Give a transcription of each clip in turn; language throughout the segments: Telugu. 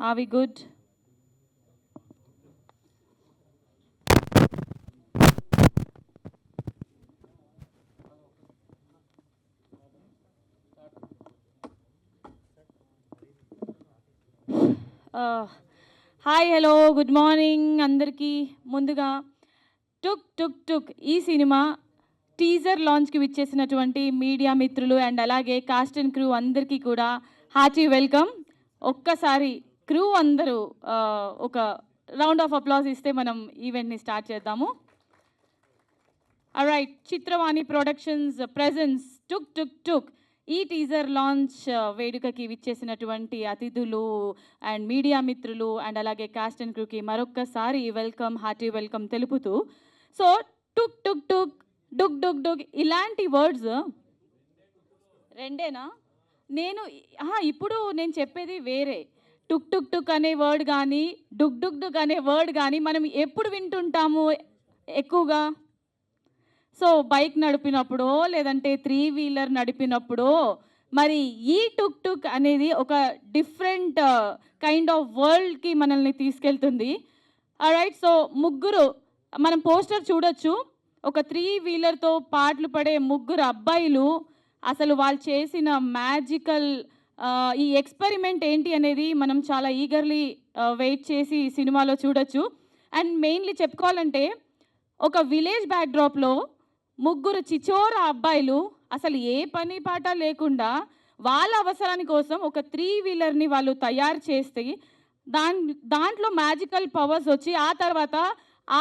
Are we good? Hi hello good morning అందరికీ. ముందుగా టుక్ టుక్ టుక్ ఈ సినిమా టీజర్ లాంచ్కి విచ్చేసినటువంటి మీడియా మిత్రులు అండ్ అలాగే కాస్ట్ అండ్ క్రూ అందరికీ కూడా హార్టీ వెల్కమ్. ఒక్కసారి క్రూ అందరూ ఒక రౌండ్ ఆఫ్ అప్లాజ్ ఇస్తే మనం ఈవెంట్ని స్టార్ట్ చేద్దాము. ఆల్రైట్, చిత్రవాణి ప్రొడక్షన్స్ ప్రెజెన్స్ టుక్ టుక్ టుక్ ఈ టీజర్ లాంచ్ వేడుకకి విచ్చేసినటువంటి అతిథులు అండ్ మీడియా మిత్రులు అండ్ అలాగే కాస్ట్ అండ్ క్రూకి మరొక్కసారి వెల్కమ్, హార్టీ వెల్కమ్ తెలుపుతూ, సో టుక్ టుక్ టుక్ డుక్ డుక్ డుక్ ఇలాంటి వర్డ్స్ రెండేనా? ఇప్పుడు నేను చెప్పేది వేరే. టుక్ టుక్ టుక్ అనే వర్డ్ కానీ డుక్ డుక్ డుక్ అనే వర్డ్ కానీ మనం ఎప్పుడు వింటుంటాము ఎక్కువగా? సో బైక్ నడిపినప్పుడో లేదంటే 3-వీలర్ నడిపినప్పుడో. మరి ఈ టుక్ టుక్ అనేది ఒక డిఫరెంట్ కైండ్ ఆఫ్ వరల్డ్కి మనల్ని తీసుకెళ్తుంది. రైట్, సో ముగ్గురు మనం పోస్టర్ చూడొచ్చు. ఒక 3-వీలర్తో పాటలు పడే ముగ్గురు అబ్బాయిలు. అసలు వాళ్ళు చేసిన మ్యాజికల్ ఈ ఎక్స్పెరిమెంట్ ఏంటి అనేది మనం చాలా ఈగర్లీ వెయిట్ చేసి సినిమాలో చూడొచ్చు. అండ్ మెయిన్లీ చెప్పుకోవాలంటే ఒక విలేజ్ బ్యాక్డ్రాప్లో ముగ్గురు చిచోర అబ్బాయిలు అసలు ఏ పని పాట లేకుండా వాళ్ళ అవసరాని కోసం ఒక 3-వీలర్ని వాళ్ళు తయారు చేస్తే దాంట్లో మ్యాజికల్ పవర్స్ వచ్చి ఆ తర్వాత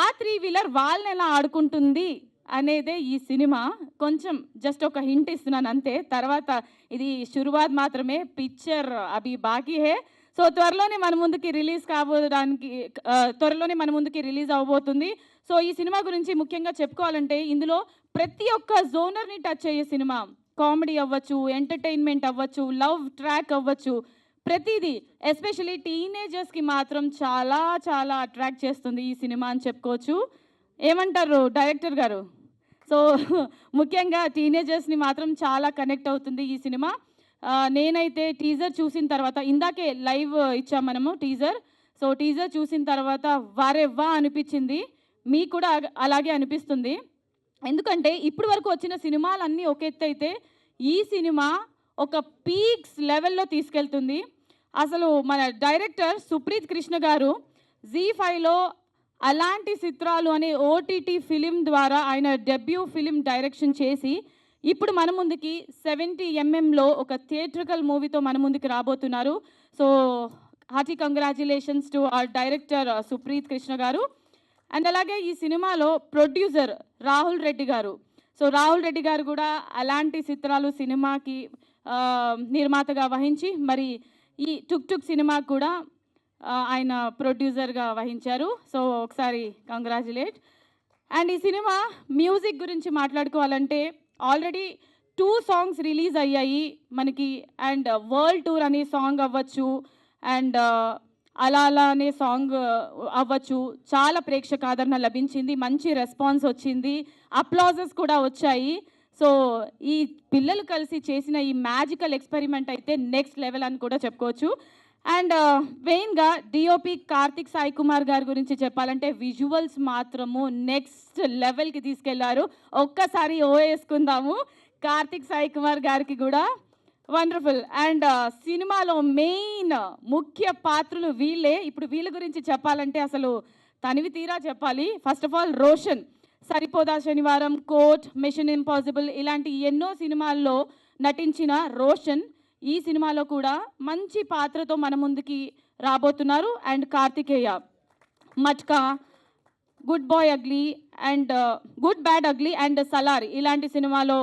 ఆ 3-వీలర్ వాళ్ళని ఎలా ఆడుకుంటుంది అనేదే ఈ సినిమా. కొంచెం జస్ట్ ఒక హింట్ ఇస్తున్నాను అంతే. తర్వాత ఇది శురువాత్ మాత్రమే, పిక్చర్ అవి బాకీ హే. సో త్వరలోనే మన ముందుకి రిలీజ్ అవ్వబోతుంది. సో ఈ సినిమా గురించి ముఖ్యంగా చెప్పుకోవాలంటే ఇందులో ప్రతి ఒక్క జోనర్ని టచ్ అయ్యే సినిమా. కామెడీ అవ్వచ్చు, ఎంటర్టైన్మెంట్ అవ్వచ్చు, లవ్ ట్రాక్ అవ్వచ్చు, ప్రతిదీ ఎస్పెషలీ టీనేజర్స్కి మాత్రం చాలా చాలా అట్రాక్ట్ చేస్తుంది ఈ సినిమా అని చెప్పుకోవచ్చు. ఏమంటారు డైరెక్టర్ గారు? సో ముఖ్యంగా టీనేజర్స్ని మాత్రం చాలా కనెక్ట్ అవుతుంది ఈ సినిమా. నేనైతే టీజర్ చూసిన తర్వాత, ఇందాకే లైవ్ ఇచ్చాం మనము టీజర్. సో టీజర్ చూసిన తర్వాత వారెవ్వా అనిపించింది. మీకు కూడా అలాగే అనిపిస్తుంది. ఎందుకంటే ఇప్పటి వరకు వచ్చిన సినిమాలన్నీ ఒక ఎత్తు అయితే ఈ సినిమా ఒక పీక్స్ లెవెల్లో తీసుకెళ్తుంది. అసలు మన డైరెక్టర్ సుప్రీత్ కృష్ణ గారు జీ5లో అలాంటి చిత్రాలు అనే ఓటీటీ ఫిలిం ద్వారా ఆయన డెబ్యూ ఫిలిం డైరెక్షన్ చేసి ఇప్పుడు మన ముందుకి 70mm ఒక థియేట్రికల్ మూవీతో మన ముందుకి రాబోతున్నారు. So hearty congratulations to our director Supreeth Krishna garu. And అలాగే ఈ సినిమాలో ప్రొడ్యూసర్ రాహుల్ రెడ్డి గారు. సో రాహుల్ రెడ్డి గారు కూడా అలాంటి చిత్రాలు సినిమాకి నిర్మాతగా వహించి మరి ఈ టుక్ టుక్ సినిమాకు కూడా ఆయన ప్రొడ్యూసర్గా వహించారు. సో ఒకసారి కంగ్రాచులేట్. అండ్ ఈ సినిమా మ్యూజిక్ గురించి మాట్లాడుకోవాలంటే ఆల్రెడీ 2 సాంగ్స్ రిలీజ్ అయ్యాయి మనకి. అండ్ వరల్డ్ టూర్ అనే సాంగ్ అవ్వచ్చు అండ్ అలా అలా అనే సాంగ్ అవ్వచ్చు, చాలా ప్రేక్షక ఆదరణ లభించింది, మంచి రెస్పాన్స్ వచ్చింది, అప్లాజెస్ కూడా వచ్చాయి. సో ఈ పిల్లలు కలిసి చేసిన ఈ మ్యాజికల్ ఎక్స్పెరిమెంట్ అయితే నెక్స్ట్ లెవెల్ అని కూడా చెప్పుకోవచ్చు. అండ్ మెయిన్గా డిఓపి కార్తిక్ సాయి కుమార్ గారి గురించి చెప్పాలంటే విజువల్స్ మాత్రము నెక్స్ట్ లెవెల్కి తీసుకెళ్లారు. ఒక్కసారి ఓ వేసుకుందాము కార్తిక్ సాయి కుమార్ గారికి కూడా. వండర్ఫుల్. అండ్ సినిమాలో మెయిన్ ముఖ్య పాత్రలు వీళ్ళే. ఇప్పుడు వీళ్ళ గురించి చెప్పాలంటే అసలు తనివి తీరా చెప్పాలి. ఫస్ట్ ఆఫ్ ఆల్ రోషన్, సరిపోదా శనివారం, కోర్ట్, మిషన్ ఇంపాసిబుల్ ఇలాంటి ఎన్నో సినిమాల్లో నటించిన రోషన్ ఈ సినిమాలో కూడా మంచి పాత్రతో మన ముందుకి రాబోతున్నారు. And Kartikeya, Matka, good boy ugly and good bad ugly and Salaar ఇలాంటి సినిమాలో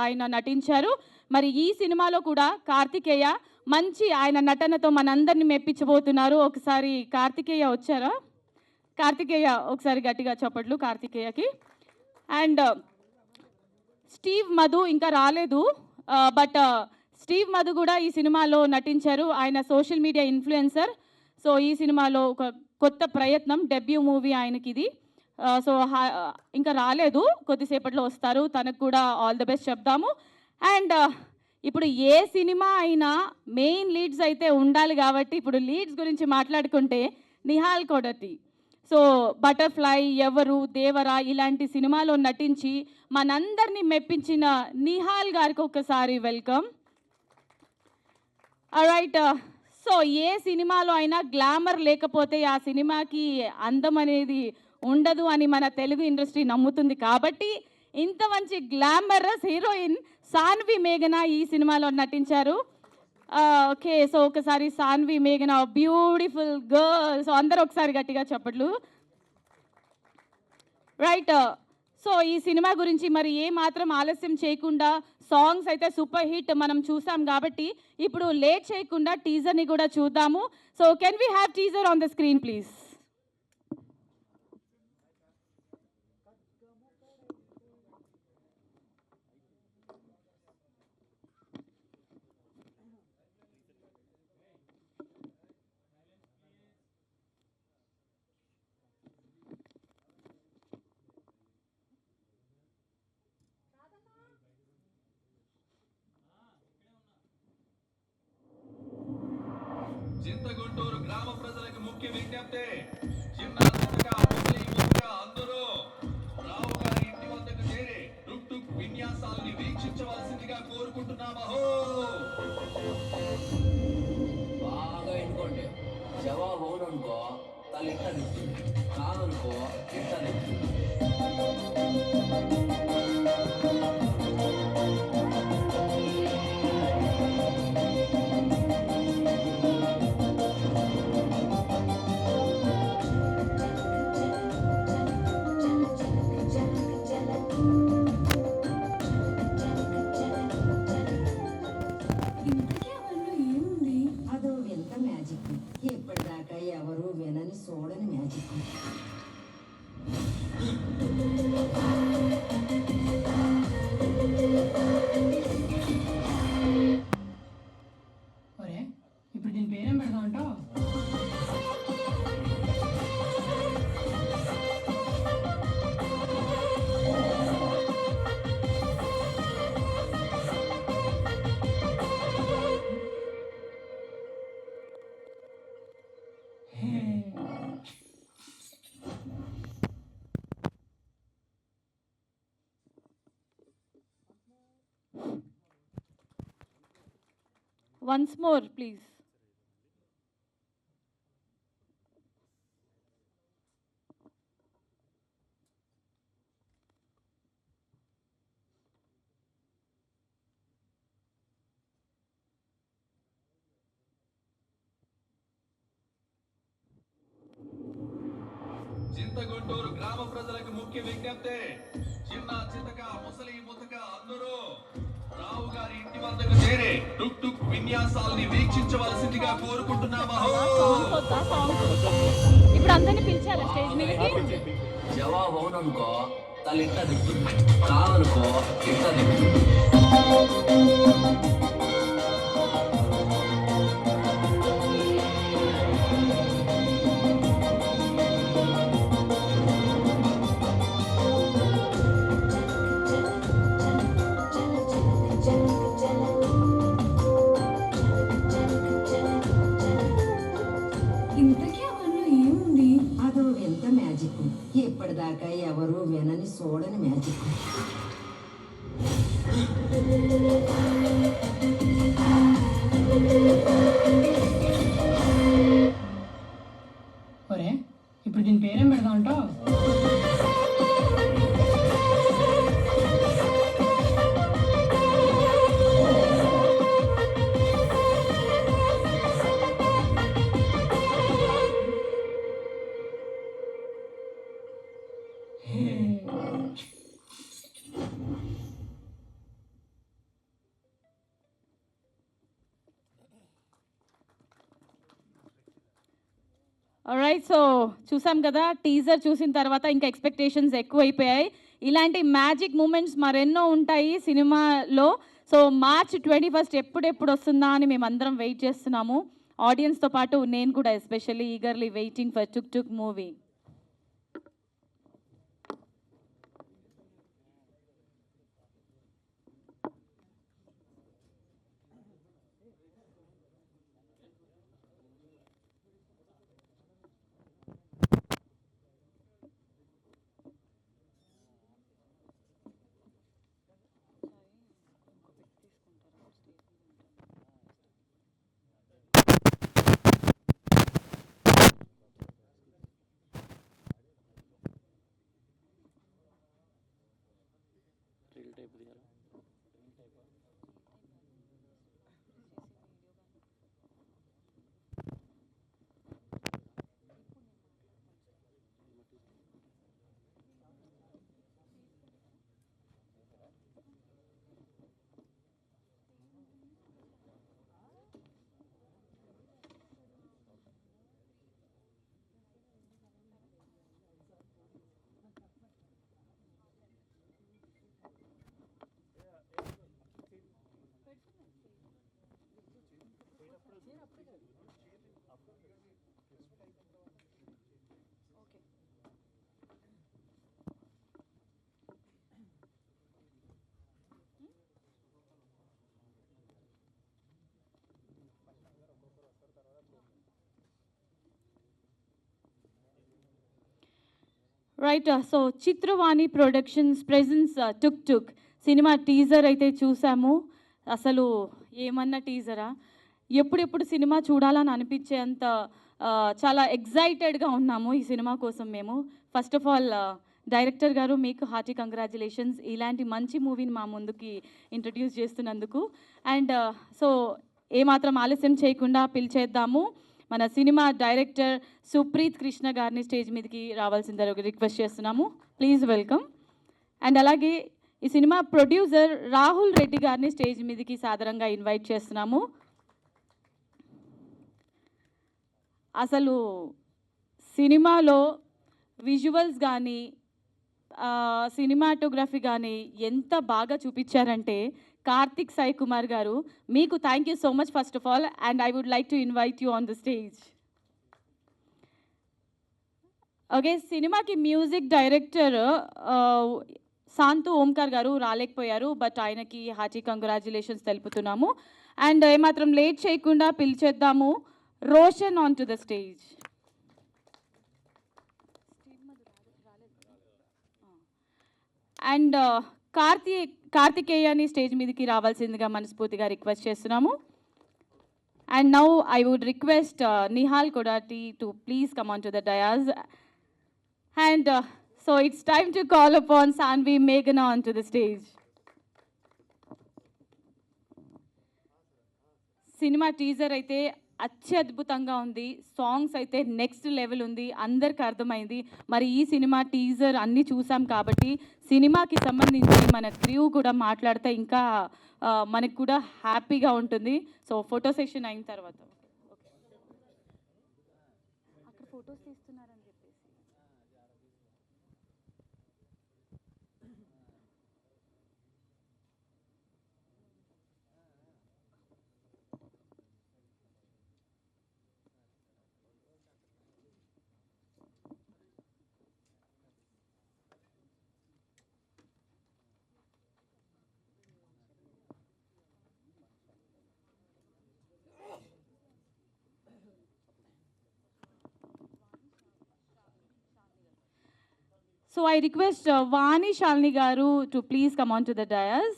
ఆయన నటించారు. మరి ఈ సినిమాలో కూడా కార్తికేయ మంచి ఆయన నటనతో మనందరినీ మెప్పించబోతున్నారు. ఒకసారి కార్తికేయ వచ్చారా? కార్తికేయ ఒకసారి గట్టిగా చప్పట్లు కార్తికేయకి. అండ్ స్టీవ్ మధు ఇంకా రాలేదు, బట్ స్టీవ్ మధు కూడా ఈ సినిమాలో నటించారు. ఆయన సోషల్ మీడియా ఇన్ఫ్లుయెన్సర్. సో ఈ సినిమాలో ఒక కొత్త ప్రయత్నం, డెబ్యూ మూవీ ఆయనకి ఇది. సో ఇంకా రాలేదు, కొద్దిసేపట్లో వస్తారు. తనకు కూడా ఆల్ ద బెస్ట్ చెప్దాము. అండ్ ఇప్పుడు ఏ సినిమా అయినా మెయిన్ లీడ్స్ అయితే ఉండాలి కాబట్టి ఇప్పుడు లీడ్స్ గురించి మాట్లాడుకుంటే నిహాల్ కొడతి. సో బటర్ఫ్లై, ఎవరు, దేవరా ఇలాంటి సినిమాలో నటించి మనందరినీ మెప్పించిన నిహాల్ గారికి ఒకసారి వెల్కమ్. రైట్. సో ఏ సినిమాలో అయినా గ్లామర్ లేకపోతే ఆ సినిమాకి అందం అనేది ఉండదు అని మన తెలుగు ఇండస్ట్రీ నమ్ముతుంది కాబట్టి ఇంత మంచి గ్లామరస్ హీరోయిన్ సాన్వి మేఘన ఈ సినిమాలో నటించారు. ఓకే, సో ఒకసారి సాన్వి మేఘన బ్యూటిఫుల్ గర్ల్. సో అందరూ ఒకసారి గట్టిగా చెప్పట్లు. రైట్. సో ఈ సినిమా గురించి మరి ఏ మాత్రం ఆలస్యం చేయకుండా సాంగ్స్ అయితే సూపర్ హిట్ మనం చూసాం కాబట్టి ఇప్పుడు లేట్ చేయకుండా టీజర్ని కూడా చూద్దాము. So can we have teaser on the screen please? Chintaguntur గ్రామ ప్రజలకు ముఖ్య విజ్ఞప్తి. చిన్న చిన్నగా ముసలి ముసలిగా అందరూ రావు గారి ఇంటి వద్దకు చేరి టుక్ టుక్ విన్యాసాలని వీక్షించవలసిందిగా కోరుకుంటున్నామహో. బాగా ఎన్నుకోండి. జవాబు అవుననుకో తలిట్ట తిప్పుతుంది, కాదనుకో ఇట్ట తిప్పుతుంది. అదో వింత మ్యాజిక్, ఎప్పటిదాకా ఎవరు వినని చూడని మ్యాజిక్. ఒరే, ఇప్పుడు దీని పేరేం పెడదాం అంటావు? Once more please. చింతగుంటూరు గ్రామ ప్రజలకు ముఖ్య విజ్ఞప్తి. చిన్న చితక ముసలి ముతక అందరూ రావు గారి ఇంటి వద్దకు చేరి టుక్ టుక్ విన్యాసాలని వీక్షించవలసిందిగా కోరుకుంటున్నామహో. ఇప్పుడు అందరిని పిలిచారా స్టేజ్ మీదకి? జవాబు అవుననుకో తలిట్ట తిప్పుతుంది, కాదనుకో ఇట్ట తిప్పుతుంది. ఇంతకీ అవన్నీ ఏముంది? అదో వింత మ్యాజిక్, ఎప్పటిదాకా ఎవరు వినని చూడని మ్యాజిక్. ఒరే, ఇప్పుడు దీని పేరేం పెడదాం అంటావు? రైట్. సో చూసాం కదా, టీజర్ చూసిన తర్వాత ఇంకా ఎక్స్పెక్టేషన్స్ ఎక్కువైపోయాయి. ఇలాంటి మ్యాజిక్ మూమెంట్స్ మరెన్నో ఉంటాయి సినిమాలో. సో March 21 ఎప్పుడెప్పుడు వస్తుందా అని మేమందరం వెయిట్ చేస్తున్నాము. ఆడియన్స్తో పాటు నేను కూడా especially eagerly waiting for Tuk Tuk movie. Right so Chitravani productions presence Tuk Tuk సినిమా టీజర్ అయితే చూసాము. అసలు ఏమన్నా టీజరా, ఎప్పుడెప్పుడు సినిమా చూడాలని అనిపించేంత చాలా ఎగ్జైటెడ్గా ఉన్నాము ఈ సినిమా కోసం మేము. ఫస్ట్ ఆఫ్ ఆల్ డైరెక్టర్ గారు మీకు హార్టీ కంగ్రాచులేషన్స్ ఇలాంటి మంచి మూవీని మా ముందుకి ఇంట్రడ్యూస్ చేస్తున్నందుకు. అండ్ సో ఏమాత్రం ఆలస్యం చేయకుండా పిలిచేద్దాము మన సినిమా డైరెక్టర్ సుప్రీత్ కృష్ణ గారిని స్టేజ్ మీదకి రావాల్సిందని రిక్వెస్ట్ చేస్తున్నాము. Please welcome. అండ్ అలాగే ఈ సినిమా ప్రొడ్యూసర్ రాహుల్ రెడ్డి గారిని స్టేజ్ మీదకి సాదరంగా ఇన్వైట్ చేస్తున్నాము. అసలు సినిమాలో విజువల్స్ కానీ సినిమాటోగ్రఫీ కానీ ఎంత బాగా చూపించారంటే కార్తిక్ సాయి కుమార్ గారు, మీకు thank you so much first of all. And I would like to invite you on the stage. Okay, సినిమాకి మ్యూజిక్ డైరెక్టర్ శాంతు ఓంకార్ గారు రాలేకపోయారు, బట్ ఆయనకి హార్టీ కంగ్రాచులేషన్స్ తెలుపుతున్నాము. అండ్ ఏమాత్రం లేట్ చేయకుండా పిలిచేద్దాము Roshan on to the stage. And కార్తికేయని స్టేజ్ మీదకి రావాల్సిందిగా మనస్ఫూర్తిగా రిక్వెస్ట్ చేస్తున్నాము. And now I would request Nihal Kodati to please come on to the dais. And so it's time to call upon Saanvi మేఘనా on to the stage. Cinema teaser అయితే అత్యద్భుతంగా ఉంది, సాంగ్స్ అయితే నెక్స్ట్ లెవెల్ ఉంది, అందరికి అర్థమైంది. మరి ఈ సినిమా టీజర్ అన్నీ చూసాం కాబట్టి సినిమాకి సంబంధించి మన క్రూ కూడా మాట్లాడితే ఇంకా మనకు కూడా హ్యాపీగా ఉంటుంది. సో ఫోటో సెషన్ అయిన తర్వాత అక్కడ ఫొటోస్ తీస్తున్నారని చెప్పేసి So I request Vani Shalini garu to please come on to the dais.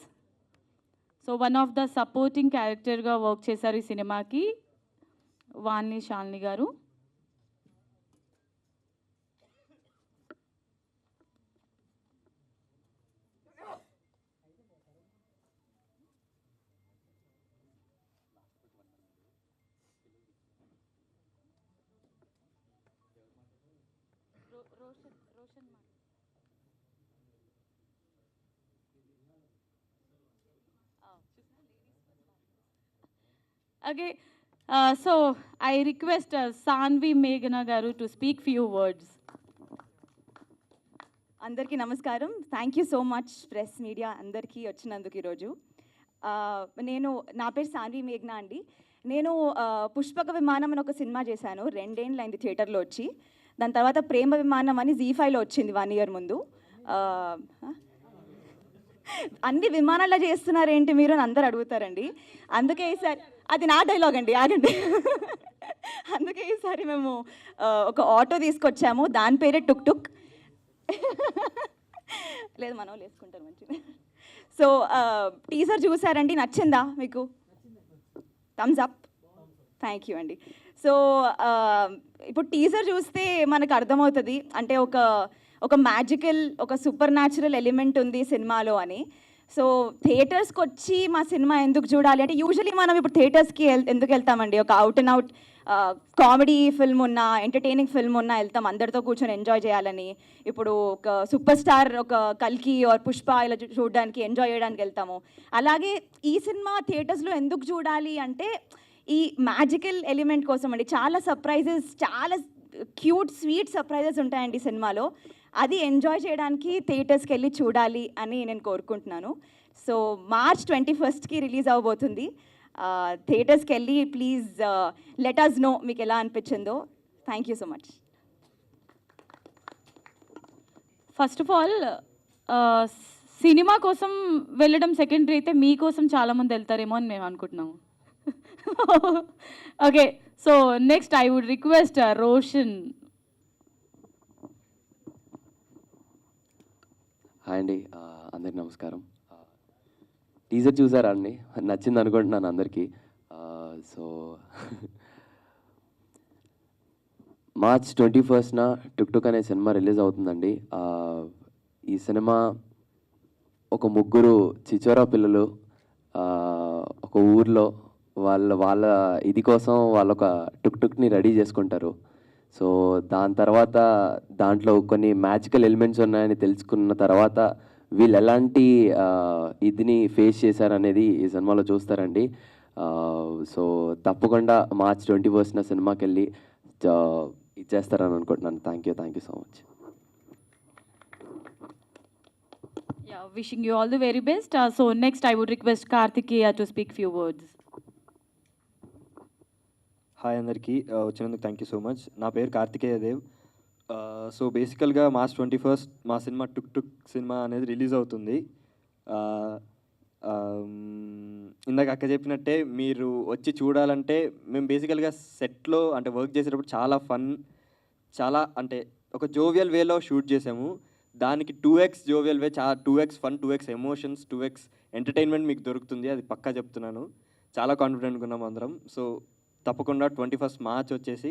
So one of the supporting character ga work chesaru ee cinema ki Vani Shalini garu. Roshan Okay, so I request Sanvi Meghana garu to speak few words. అందరికీ నమస్కారం. Thank you so much press media అందరికీ వచ్చినందుకు ఈరోజు. నా పేరు సాన్వి మేఘ్నా అండి. నేను పుష్పక విమానం అని ఒక సినిమా చేశాను, 2 ఏళ్ళు అయింది థియేటర్లో వచ్చి. దాని తర్వాత ప్రేమ విమానం అని ZEE5లో వచ్చింది 1 year ముందు. అన్ని విమానాల్లో చేస్తున్నారేంటి మీరు అని అందరు అడుగుతారండి. అందుకే ఈసారి అది నా డైలాగ్ అండి, ఆగండి. అందుకే ఈసారి మేము ఒక ఆటో తీసుకొచ్చాము, దాని పేరే టుక్ టుక్. లేదు మనం వేసుకుంటారు మంచిది. సో టీజర్ చూసారండి, నచ్చిందా మీకు? Thumbs up. థ్యాంక్ యూ అండి. సో ఇప్పుడు టీజర్ చూస్తే మనకు అర్థమవుతుంది అంటే ఒక మ్యాజికల్, ఒక సూపర్ న్యాచురల్ ఎలిమెంట్ ఉంది సినిమాలో అని. సో థియేటర్స్కి వచ్చి మా సినిమా ఎందుకు చూడాలి అంటే, యూజువలీ మనం ఇప్పుడు థియేటర్స్కి ఎందుకు వెళ్తామండి? ఒక out and out comedy film ఉన్నా, ఎంటర్టైనింగ్ ఫిల్మ్ ఉన్నా వెళ్తాం అందరితో కూర్చొని ఎంజాయ్ చేయాలని. ఇప్పుడు ఒక సూపర్ స్టార్, ఒక కల్కి ఆర్ పుష్ప ఇలా చూడడానికి, ఎంజాయ్ చేయడానికి వెళ్తాము. అలాగే ఈ సినిమా థియేటర్స్లో ఎందుకు చూడాలి అంటే ఈ మ్యాజికల్ ఎలిమెంట్ కోసం అండి. చాలా సర్ప్రైజెస్, చాలా క్యూట్ స్వీట్ సర్ప్రైజెస్ ఉంటాయండి సినిమాలో. అది ఎంజాయ్ చేయడానికి థియేటర్స్కి వెళ్ళి చూడాలి అని నేను కోరుకుంటున్నాను. సో March 21st రిలీజ్ అవ్వబోతుంది. థియేటర్స్కి వెళ్ళి ప్లీజ్ లెట్ us know మీకు ఎలా అనిపించిందో. Thank you so much. First of all cinema కోసం వెళ్ళడం సెకండరీ అయితే మీకోసం చాలామంది వెళ్తారేమో అని మేము అనుకుంటున్నాము. Okay, so next I would request Roshan. Hi అండి, అందరికి నమస్కారం. టీజర్ చూసారా అండి? నచ్చింది అనుకుంటున్నాను అందరికీ. సో మార్చ్ 21న టుక్ టుక్ అనే సినిమా రిలీజ్ అవుతుందండి. ఈ సినిమా ఒక ముగ్గురు చిచోరా పిల్లలు ఒక ఊర్లో వాళ్ళ ఇది కోసం వాళ్ళు ఒక టుక్ టుక్ని రెడీ చేసుకుంటారు. సో దాని తర్వాత దాంట్లో కొన్ని మ్యాజికల్ ఎలిమెంట్స్ ఉన్నాయని తెలుసుకున్న తర్వాత వీళ్ళు ఎలాంటి ఇదిని ఫేస్ చేశారనేది ఈ సినిమాలో చూస్తారండి. సో తప్పకుండా మార్చ్ 21న సినిమాకి వెళ్ళి ఇచ్చేస్తారని అనుకుంటున్నాను. Thank you so much. Yeah, wishing you all the very best. So next I would request Kartikeya to speak few words. Hi అందరికీ, వచ్చినందుకు థ్యాంక్ యూ సో మచ్. నా పేరు కార్తికేయ దేవ్. సో బేసికల్గా మార్చ్ 21 మా సినిమా టుక్ టుక్ సినిమా అనేది రిలీజ్ అవుతుంది. ఇందాక అక్క చెప్పినట్టే మీరు వచ్చి చూడాలంటే మేము బేసికల్గా సెట్లో అంటే వర్క్ చేసేటప్పుడు చాలా ఫన్, చాలా అంటే ఒక జోవియల్ వేలో షూట్ చేసాము. దానికి 2x జోవియల్ వే, 2x fun, 2x emotions, 2x entertainment మీకు దొరుకుతుంది. అది పక్కా చెప్తున్నాను. చాలా కాన్ఫిడెంట్గా ఉన్నాం అందరం. సో తప్పకుండా 21 మార్చ్ వచ్చేసి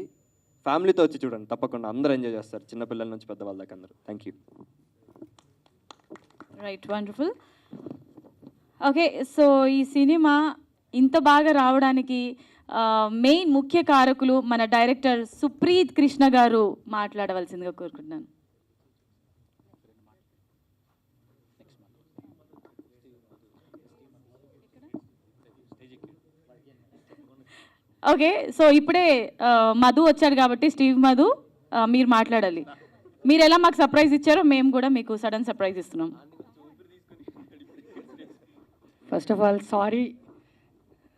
ఫ్యామిలీతో వచ్చి చూడండి. తప్పకుండా అందరూ ఎంజాయ్ చేస్తారు, చిన్నపిల్లల నుంచి పెద్దవాళ్ళ దాకా అందరూ. Thank you. Right, wonderful. Okay, so ఈ సినిమా ఇంత బాగా రావడానికి మెయిన్ ముఖ్య కారకులు మన డైరెక్టర్ సుప్రీత్ కృష్ణ గారు మాట్లాడవలసిందిగా కోరుకుంటున్నాను. ఓకే, సో ఇప్పుడే మధు వచ్చాడు కాబట్టి స్టీవ్ మధు మీరు మాట్లాడాలి. మీరు ఎలా మాకు సర్ప్రైజ్ ఇచ్చారో మేము కూడా మీకు సడన్ సర్ప్రైజ్ ఇస్తున్నాం. ఫస్ట్ ఆఫ్ ఆల్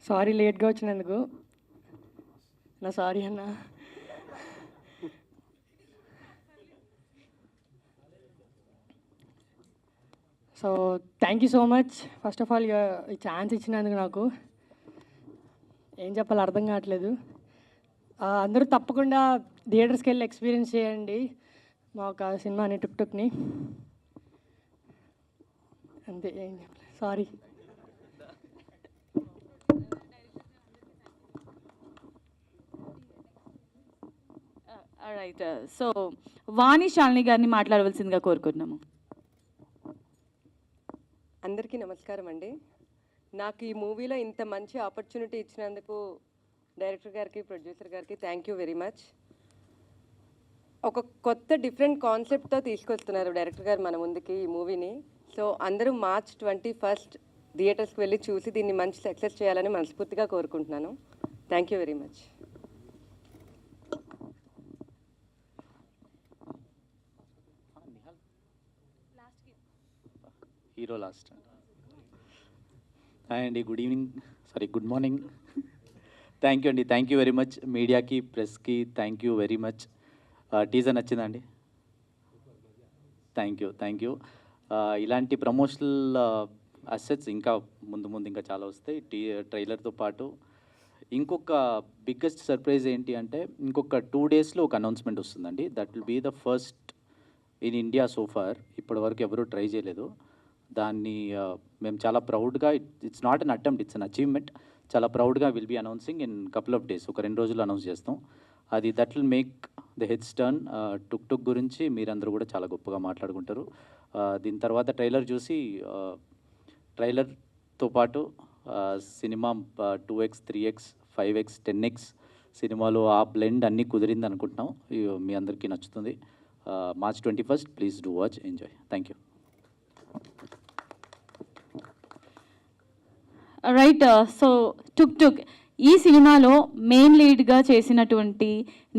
సారీ లేట్గా వచ్చినందుకు. సారీ అన్న. So thank you so much. First of all ఈ ఛాన్స్ ఇచ్చినందుకు నాకు ఏం చెప్పాలో అర్థం కావట్లేదు. అందరూ తప్పకుండా థియేటర్స్కి వెళ్ళి ఎక్స్పీరియన్స్ చేయండి మా ఒక సినిమాని టుక్ టుక్ని. అంతే, ఏం చెప్పలేదు. సారీ. రైట్, సో వాణి శాలిని గారిని మాట్లాడవలసిందిగా కోరుకుంటున్నాము. అందరికీ నమస్కారం అండి. నాకు ఈ మూవీలో ఇంత మంచి ఆపర్చునిటీ ఇచ్చినందుకు డైరెక్టర్ గారికి, ప్రొడ్యూసర్ గారికి థ్యాంక్ యూ వెరీ మచ్. ఒక కొత్త డిఫరెంట్ కాన్సెప్ట్తో తీసుకొస్తున్నారు డైరెక్టర్ గారు మన ముందుకి ఈ మూవీని. సో అందరూ మార్చ్ 21 థియేటర్స్కి వెళ్ళి చూసి దీన్ని మంచి సక్సెస్ చేయాలని మనస్ఫూర్తిగా కోరుకుంటున్నాను. Thank you very much. Hero last. Hi అండి, గుడ్ మార్నింగ్. థ్యాంక్ యూ అండి, థ్యాంక్ యూ వెరీ మచ్. మీడియాకి, ప్రెస్కి thank you very much. Teaser నచ్చిందండి? Thank you. ఇలాంటి ప్రమోషనల్ అసెట్స్ ఇంకా ముందు ఇంకా చాలా వస్తాయి. ట్రైలర్తో పాటు ఇంకొక బిగ్గెస్ట్ సర్ప్రైజ్ ఏంటి అంటే ఇంకొక 2 daysలో ఒక అనౌన్స్మెంట్ వస్తుందండి. That will be the first in India so far. ఇప్పటివరకు ఎవరూ ట్రై చేయలేదు. దాన్ని మేము చాలా ప్రౌడ్గా, it's not an attempt, it's an achievement. చాలా ప్రౌడ్గా will be announcing in couple of days. ఒక 2 రోజులు అనౌన్స్ చేస్తాం. అది that will make the heads turn. Tuk Tuk గురించి మీరందరూ కూడా చాలా గొప్పగా మాట్లాడుకుంటారు. దీని తర్వాత ట్రైలర్ చూసి ట్రైలర్తో పాటు cinema 2x, 3x, 5x, 10x సినిమాలో ఆ బ్లెండ్ అన్నీ కుదిరింది అనుకుంటున్నాం. మీ అందరికీ నచ్చుతుంది. March 21 please do watch, enjoy. Thank you. Right, so Tuk Tuk ఈ సినిమాలో మెయిన్ లీడ్గా చేసినటువంటి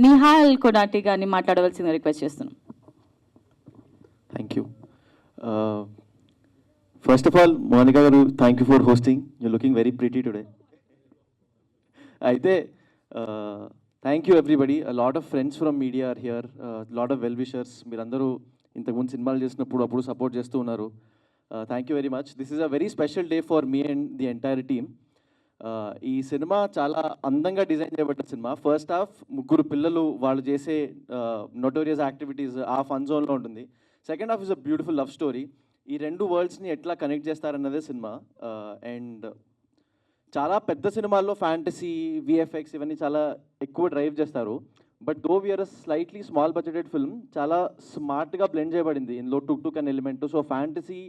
నిహాల్ కొడాటి గారిని మాట్లాడవలసిందిగా రిక్వెస్ట్ చేస్తున్నాం. Thank you. First of all Monica garu, thank you for hosting. You looking very pretty today. అయితే thank you everybody. Lot of friends from media are here, lot of well wishers. మీరందరూ ఇంతకుముందు సినిమాలు చేసినప్పుడు అప్పుడు సపోర్ట్ చేస్తూ ఉన్నారు. Thank you very much. This is a very special day for me and the entire team. ఈ సినిమా చాలా అందంగా డిజైన్ చేయబడ్డ సినిమా. ఫస్ట్ హాఫ్ ముగ్గురు పిల్లలు వాళ్ళు చేసే నోటోరియస్ యాక్టివిటీస్ ఆ ఫన్ జోన్లో ఉంటుంది. Second half is a beautiful love story. ఈ రెండు వరల్డ్స్ని ఎట్లా కనెక్ట్ చేస్తారన్నదే సినిమా. అండ్ చాలా పెద్ద సినిమాల్లో ఫ్యాంటసీ విఎఫ్ఎక్స్ ఇవన్నీ చాలా ఎక్కువ డ్రైవ్ చేస్తారు. But though we're a slightly small budgeted film, చాలా స్మార్ట్గా బ్లెండ్ చేయబడింది ఇందులో టుక్ అనే ఎలిమెంట్. సో ఫ్యాంటసీ,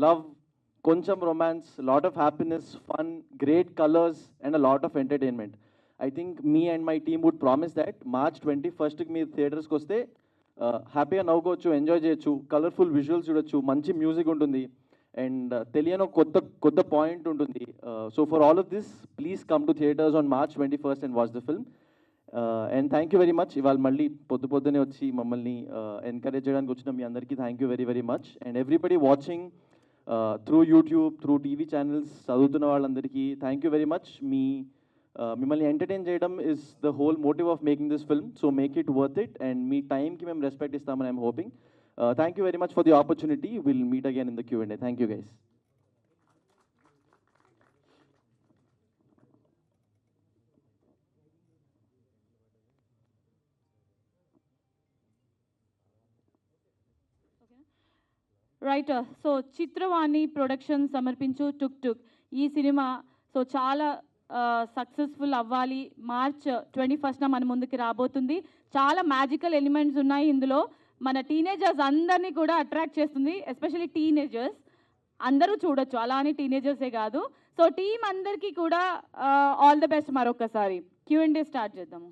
లవ్, కొంచెం romance, lot of happiness, fun, great colours and a lot of entertainment. I think me and my team would promise that March 21st మీరు థియేటర్స్కి వస్తే హ్యాపీగా నవ్వుకోవచ్చు, ఎంజాయ్ చేయొచ్చు, కలర్ఫుల్ విజువల్స్ చూడొచ్చు, మంచి మ్యూజిక్ ఉంటుంది అండ్ తెలియని ఒక కొత్త పాయింట్ ఉంటుంది. So for all of this please come to theatres on March 21st and watch the film. And thank you very much. ఇవాళ మళ్ళీ పొద్దునే వచ్చి మమ్మల్ని ఎంకరేజ్ చేయడానికి వచ్చిన మీ అందరికీ thank you very much. And everybody watching through YouTube, through TV channels, చదువుతున్న వాళ్ళందరికీ థ్యాంక్ యూ వెరీ మచ్. మిమ్మల్ని ఎంటర్టైన్ చేయడం is the whole motive of making this film. So make it worth it and మీ టైంకి మేము రెస్పెక్ట్ ఇస్తామని I'm hoping. Thank you very much for the opportunity. Will meet again in the Q&A. Thank you guys. Right. So Chitravani production సమర్పించు టుక్ ఈ సినిమా సో చాలా సక్సెస్ఫుల్ అవ్వాలి. March 21st మన ముందుకి రాబోతుంది. చాలా మ్యాజికల్ ఎలిమెంట్స్ ఉన్నాయి ఇందులో. మన టీనేజర్స్ అందరినీ కూడా అట్రాక్ట్ చేస్తుంది. ఎస్పెషల్లీ టీనేజర్స్ అందరూ చూడొచ్చు, అలా అని టీనేజర్సే కాదు. సో టీం అందరికీ కూడా ఆల్ ద బెస్ట్. మరొకసారి Q&A స్టార్ట్ చేద్దాము.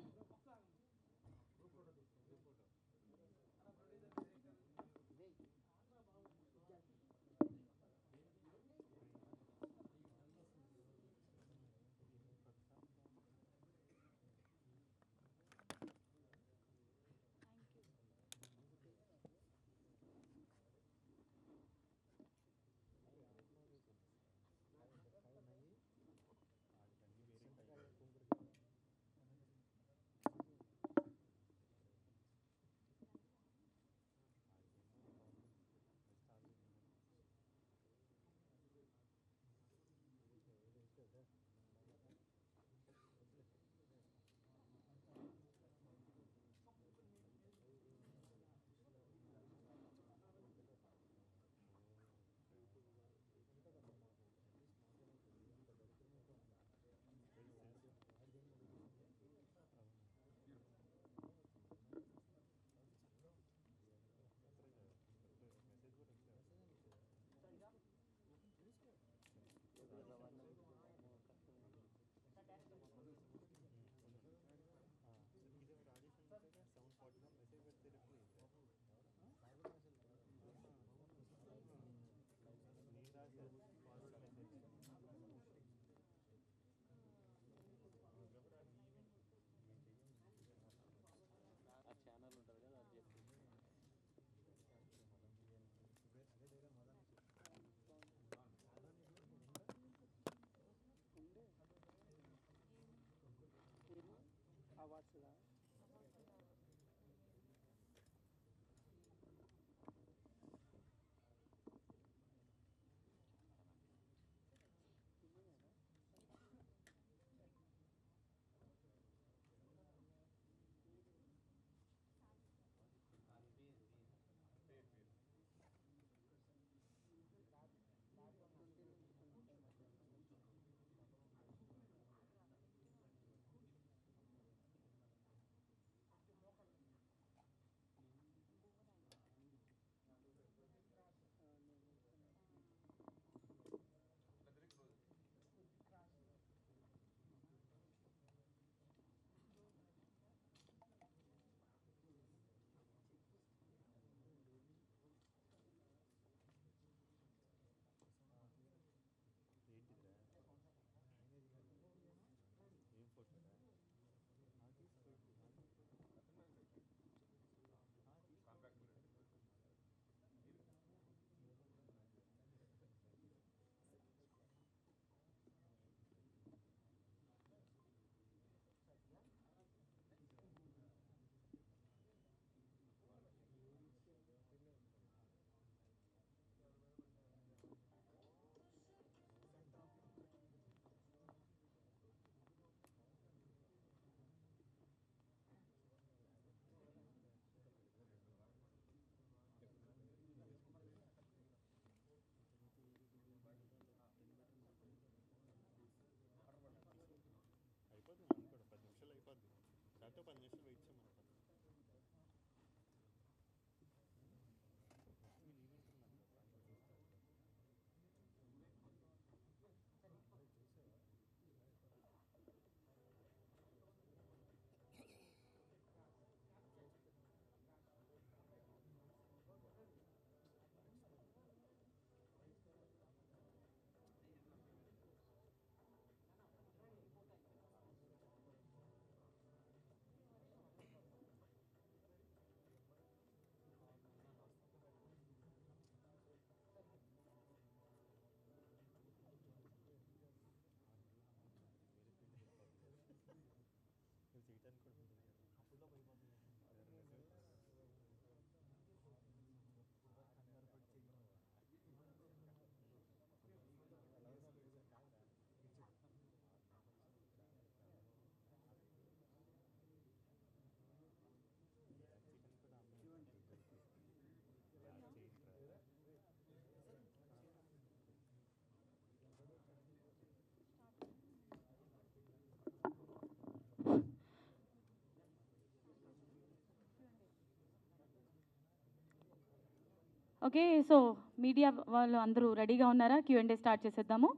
ఓకే, సో మీడియా వాళ్ళు అందరూ రెడీగా ఉన్నారా? Q&A స్టార్ట్ చేసేద్దాము.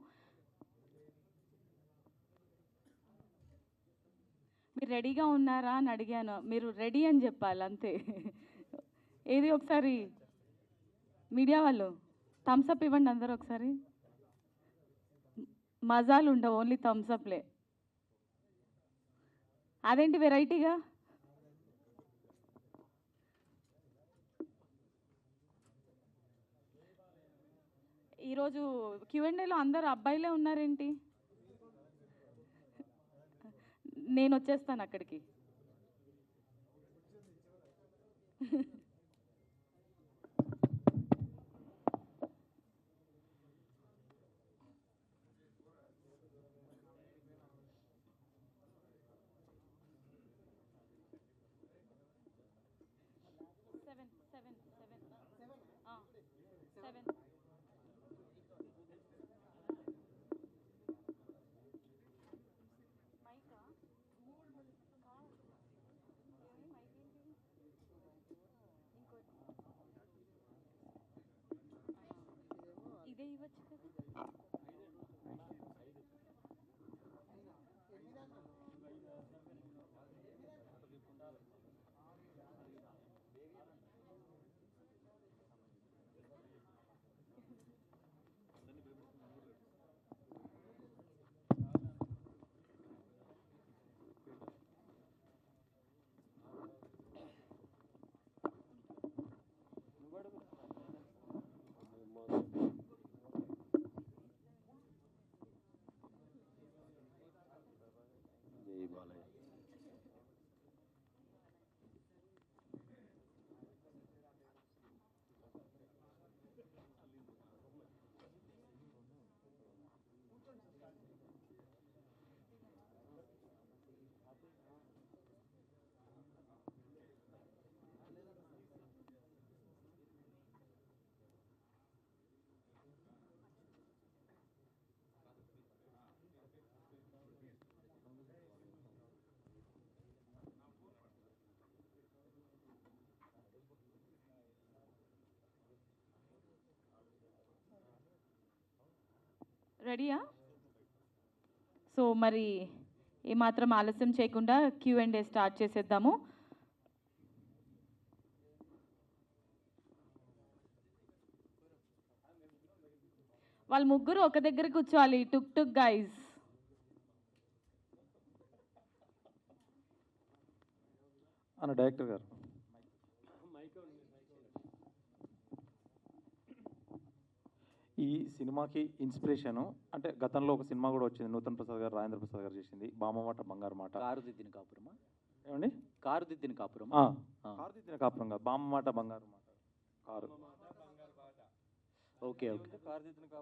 మీరు రెడీగా ఉన్నారా అని అడిగాను, మీరు రెడీ అని చెప్పాలి అంతే. ఏది ఒకసారి మీడియా వాళ్ళు థమ్స్ అప్ ఇవ్వండి అందరూ ఒకసారి. మజాలు ఉండవు, ఓన్లీ థమ్స్ అప్లే. అదేంటి వెరైటీగా? ఈరోజు Q&Aలో అందరు అబ్బాయిలే ఉన్నారేంటి? నేను వచ్చేస్తాను అక్కడికి. ఇదే ఇవ్వచ్చు కదా. రెడీయా? సో మరి ఏమాత్రం ఆలస్యం చేయకుండా Q&A స్టార్ట్ చేసేద్దాము. వాళ్ళు ముగ్గురు ఒక దగ్గర కూర్చోవాలి. టుక్ టుక్ గైస్. అన్న డైరెక్టర్ గారు, ఈ సినిమాకి ఇన్స్పిరేషను అంటే గతంలో ఒక సినిమా కూడా వచ్చింది, నూతన్ ప్రసాద్ గారు, రాజేంద్ర ప్రసాద్ గారు చేసింది, బామ్మమాట బంగారు మాట. కారుదిద్దిన కాపురమా? ఏమండి? కారుదిద్దిన కాపురం. కారుదిద్దిన కాపురం కాదు, బామ్మమాట బంగారు మాట. Okay okay.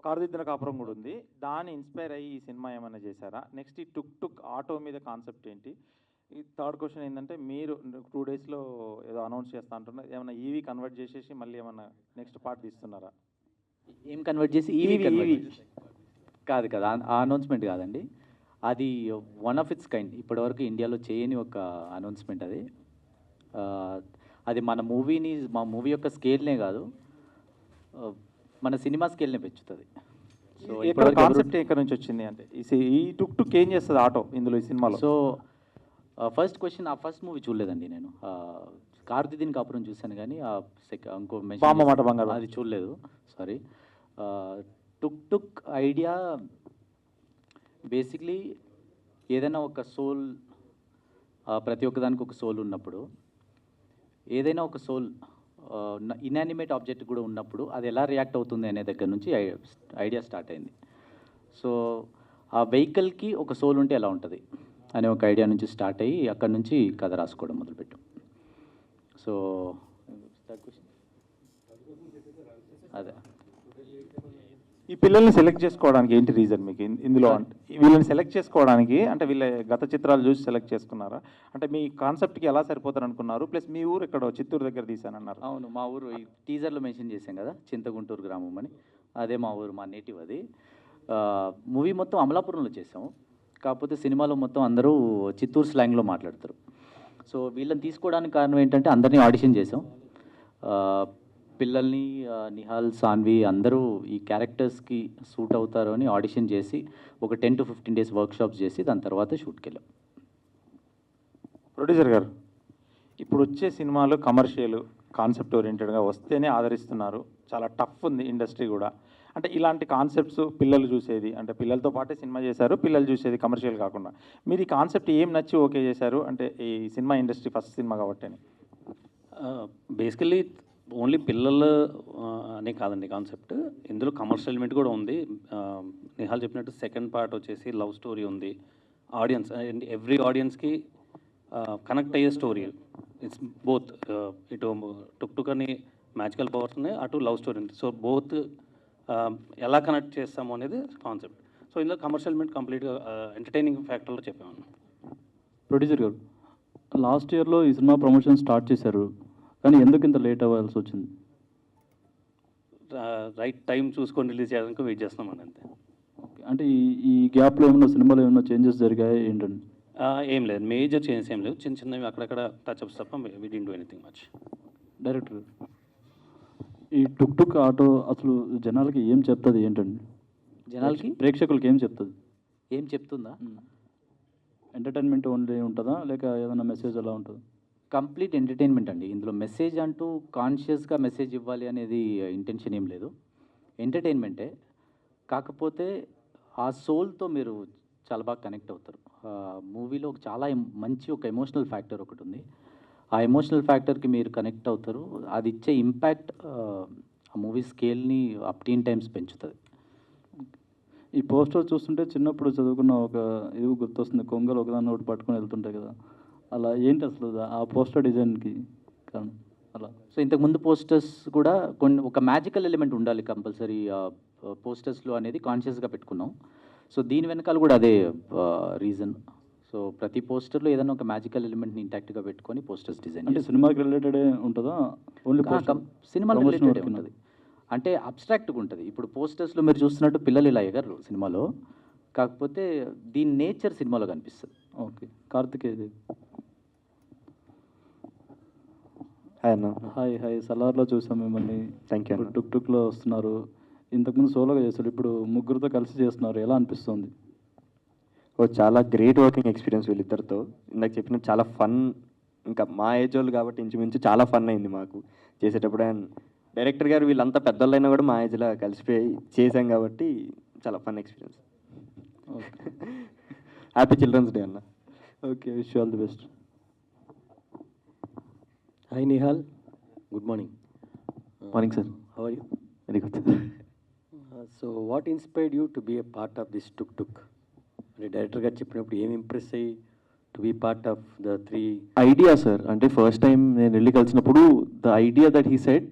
కారుదిద్దిన కాపురం కూడా ఉంది. దాన్ని ఇన్స్పైర్ అయ్యి ఈ సినిమా ఏమైనా చేశారా? నెక్స్ట్ ఈ టుక్ టుక్ ఆటో మీద కాన్సెప్ట్ ఏంటి? ఈ థర్డ్ క్వశ్చన్ ఏంటంటే, మీరు 2 డేస్లో ఏదో అనౌన్స్ చేస్తా అంటున్నారు, ఏమైనా ఈవీ కన్వర్ట్ చేసేసి మళ్ళీ ఏమైనా నెక్స్ట్ పార్ట్ తీస్తున్నారా? ఏం కన్వర్ట్ చేసి? ఈవీ కన్వర్ట్ కాదు కదా, ఆ అనౌన్స్మెంట్ కాదండి. అది వన్ ఆఫ్ ఇట్స్ కైండ్ ఇప్పటివరకు ఇండియాలో చేయని ఒక అనౌన్స్మెంట్ అది. అది మన మా మూవీ యొక్క స్కేల్నే కాదు, మన సినిమా స్కేల్నే పెంచుతుంది. సో కాన్సెప్ట్ ఎక్కడ నుంచి వచ్చింది అంటే ఈ టుక్ టుక్ ఏం చేస్తుంది ఆటో ఇందులో ఈ సినిమాలో? సో ఫస్ట్ క్వశ్చన్, ఆ ఫస్ట్ మూవీ చూడలేదండి నేను. కార్తీదీన్ కాపురం చూశాను కానీ ఇంకో బామ్మ మాట బంగారం అది చూడలేదు, సారీ. టుక్ టుక్ ఐడియా బేసిక్లీ ఏదైనా ఒక సోల్, ప్రతి ఒక్కదానికి ఒక సోల్ ఉన్నప్పుడు, ఏదైనా ఒక సోల్ ఇన్యానిమేట్ ఆబ్జెక్ట్ కూడా ఉన్నప్పుడు అది ఎలా రియాక్ట్ అవుతుంది అనే దగ్గర నుంచి ఐడియా స్టార్ట్ అయింది. సో ఆ వెహికల్కి ఒక సోల్ ఉంటే ఎలా ఉంటుంది అనే ఒక ఐడియా నుంచి స్టార్ట్ అయ్యి అక్కడ నుంచి కథ రాసుకోవడం మొదలుపెట్టాం. సో అదే ఈ పిల్లల్ని సెలెక్ట్ చేసుకోవడానికి ఏంటి రీజన్ మీకు ఇందులో? అంటే వీళ్ళని సెలెక్ట్ చేసుకోవడానికి అంటే వీళ్ళ గత చిత్రాలు చూసి సెలెక్ట్ చేసుకున్నారా? అంటే మీ కాన్సెప్ట్కి ఎలా సరిపోతారు అనుకున్నారు? ప్లస్ మీ ఊరు ఎక్కడో చిత్తూరు దగ్గర తీశానన్నారు. అవును, మా ఊరు ఈ టీజర్లో మెన్షన్ చేశాం కదా, చింతగుంటూరు గ్రామం అని. అదే మా ఊరు, మా నేటివ్ అది. మూవీ మొత్తం అమలాపురంలో చేసాము, కాకపోతే సినిమాలో మొత్తం అందరూ చిత్తూరు స్లాంగ్లో మాట్లాడతారు. సో వీళ్ళని తీసుకోవడానికి కారణం ఏంటంటే అందరినీ ఆడిషన్ చేసాం. పిల్లల్ని నిహాల్, సాన్వి అందరూ ఈ క్యారెక్టర్స్కి సూట్ అవుతారు అని ఆడిషన్ చేసి ఒక 10 to 15 days వర్క్షాప్స్ చేసి దాని తర్వాత షూట్కి వెళ్ళాం. ప్రొడ్యూసర్ గారు, ఇప్పుడు వచ్చే సినిమాలు కమర్షియల్ కాన్సెప్ట్ ఓరియంటెడ్గా వస్తేనే ఆదరిస్తున్నారు. చాలా టఫ్ ఉంది ఇండస్ట్రీ కూడా. అంటే ఇలాంటి కాన్సెప్ట్స్ పిల్లలు చూసేది, అంటే పిల్లలతో పాటే సినిమా చేశారు, పిల్లలు చూసేది కమర్షియల్ కాకుండా. మీరు ఈ కాన్సెప్ట్ ఏం నచ్చి ఓకే చేశారు అంటే ఈ సినిమా ఇండస్ట్రీ ఫస్ట్ సినిమా కాబట్టి అని? బేసికల్లీ ఓన్లీ పిల్లలు అనే కాదండి కాన్సెప్ట్, ఇందులో కమర్షియల్ ఎలిమెంట్ కూడా ఉంది. నిహాల్ చెప్పినట్టు సెకండ్ పార్ట్ వచ్చేసి లవ్ స్టోరీ ఉంది. ఆడియన్స్ ఎవ్రీ ఆడియన్స్కి కనెక్ట్ అయ్యే స్టోరీ. ఇట్స్ బోత్, ఇటు టుక్ టుక్ అని మ్యాజికల్ పవర్స్ ఉన్నాయి, అటు లవ్ స్టోరీ ఉంది. సో బోత్ ఎలా కనెక్ట్ చేస్తాము అనేది కాన్సెప్ట్. సో ఇందులో కమర్షియల్ ఎలిమెంట్ కంప్లీట్గా ఎంటర్టైనింగ్ ఫ్యాక్టర్లో చెప్పాము. ప్రొడ్యూసర్ గారు, లాస్ట్ ఇయర్లో ఈ సినిమా ప్రమోషన్ స్టార్ట్ చేశారు, కానీ ఎందుకు ఇంత లేట్ అవ్వాల్సి వచ్చింది? రైట్ టైం చూసుకొని రిలీజ్ చేయడానికి వెయిట్ చేస్తున్నామండి అంతే. అంటే ఈ గ్యాప్లో ఏమైనా సినిమాలో ఏమైనా చేంజెస్ జరిగాయి ఏంటండి? ఏం లేదు, మేజర్ చేంజెస్ ఏం లేవు, చిన్న చిన్నవి అక్కడక్కడ టచ్అప్స్ తప్ప we didn't do anything much. Director, ఈ టుక్ టుక్ ఆటో అసలు జనాలకి ఏం చెప్తుంది ఏంటండి? జనాలకి, ప్రేక్షకులకి ఏం చెప్తుంది? ఏం చెప్తుందా? ఎంటర్టైన్మెంట్ ఓన్లీ ఉంటుందా లేక ఏదైనా మెసేజ్ ఎలా ఉంటుంది? కంప్లీట్ ఎంటర్టైన్మెంట్ అండి. ఇందులో మెసేజ్ అంటూ కాన్షియస్గా మెసేజ్ ఇవ్వాలి అనేది ఇంటెన్షన్ ఏం లేదు, ఎంటర్టైన్మెంటే. కాకపోతే ఆ సోల్తో మీరు చాలా బాగా కనెక్ట్ అవుతారు. మూవీలో చాలా మంచి ఒక ఎమోషనల్ ఫ్యాక్టర్ ఒకటి ఉంది. ఆ ఎమోషనల్ ఫ్యాక్టర్కి మీరు కనెక్ట్ అవుతారు. అది ఇచ్చే ఇంపాక్ట్ ఆ మూవీ స్కేల్ని అప్ 10 times పెంచుతుంది. ఈ పోస్టర్ చూస్తుంటే చిన్నప్పుడు చదువుకున్న ఒక ఇది గుర్తొస్తుంది, కొంగలు ఒకదాన్ని ఒకటి పట్టుకొని వెళ్తుంటాయి కదా, అలా ఏంటి అసలు ఆ పోస్టర్ డిజైన్కి కారణం? అలా సో ఇంతకుముందు పోస్టర్స్ కూడా కొన్ని ఒక మ్యాజికల్ ఎలిమెంట్ ఉండాలి కంపల్సరీ పోస్టర్స్లో అనేది కాన్షియస్గా పెట్టుకున్నాం. సో దీని వెనకాల కూడా అదే రీజన్. సో ప్రతి పోస్టర్లో ఏదైనా ఒక మ్యాజికల్ ఎలిమెంట్ని ఇంటాక్ట్గా పెట్టుకొని పోస్టర్స్ డిజైన్. అంటే సినిమాకి రిలేటెడే ఉంటుందా? ఓన్లీ సినిమాకి రిలేటెడే ఉంటుంది, అంటే అబ్స్ట్రాక్ట్గా ఉంటుంది. ఇప్పుడు పోస్టర్స్లో మీరు చూస్తున్నట్టు పిల్లలు ఇలా ఎగరు సినిమాలో, కాకపోతే దీని నేచర్ సినిమాలో కనిపిస్తుంది. ఓకే. కార్తికేయ, హాయ్ అన్న. హాయ్. సలార్లో చూసాం మిమ్మల్ని. Thank you. ఇప్పుడు టుక్ టుక్లో వస్తున్నారు, ఇంతకుముందు సోలోగా చేస్తారు, ఇప్పుడు ముగ్గురితో కలిసి చేస్తున్నారు, ఎలా అనిపిస్తుంది? చాలా గ్రేట్ వర్కింగ్ ఎక్స్పీరియన్స్ వీళ్ళిద్దరితో. ఇందాక చెప్పినట్టు చాలా ఫన్, ఇంకా మా ఏజ్ వాళ్ళు కాబట్టి ఇంచుమించు చాలా ఫన్ అయింది మాకు చేసేటప్పుడు. అండ్ డైరెక్టర్ గారు వీళ్ళంతా పెద్దోళ్ళైనా కూడా మా ఏజ్లో కలిసిపోయి చేసాం కాబట్టి చాలా fun experience. Okay. Happy childrens day అన్న. Okay, wish all the best. Hi Nihal, good morning. Morning sir. How are you? Very good. So what inspired you to be a part of this Tuk Tuk? అంటే డైరెక్టర్ గారు చెప్పినప్పుడు ఏం ఇంప్రెస్ అయ్యి to be part of the 3 idea sir? అంటే ఫస్ట్ టైం నేను వెళ్ళి కలిసినప్పుడు the idea that he said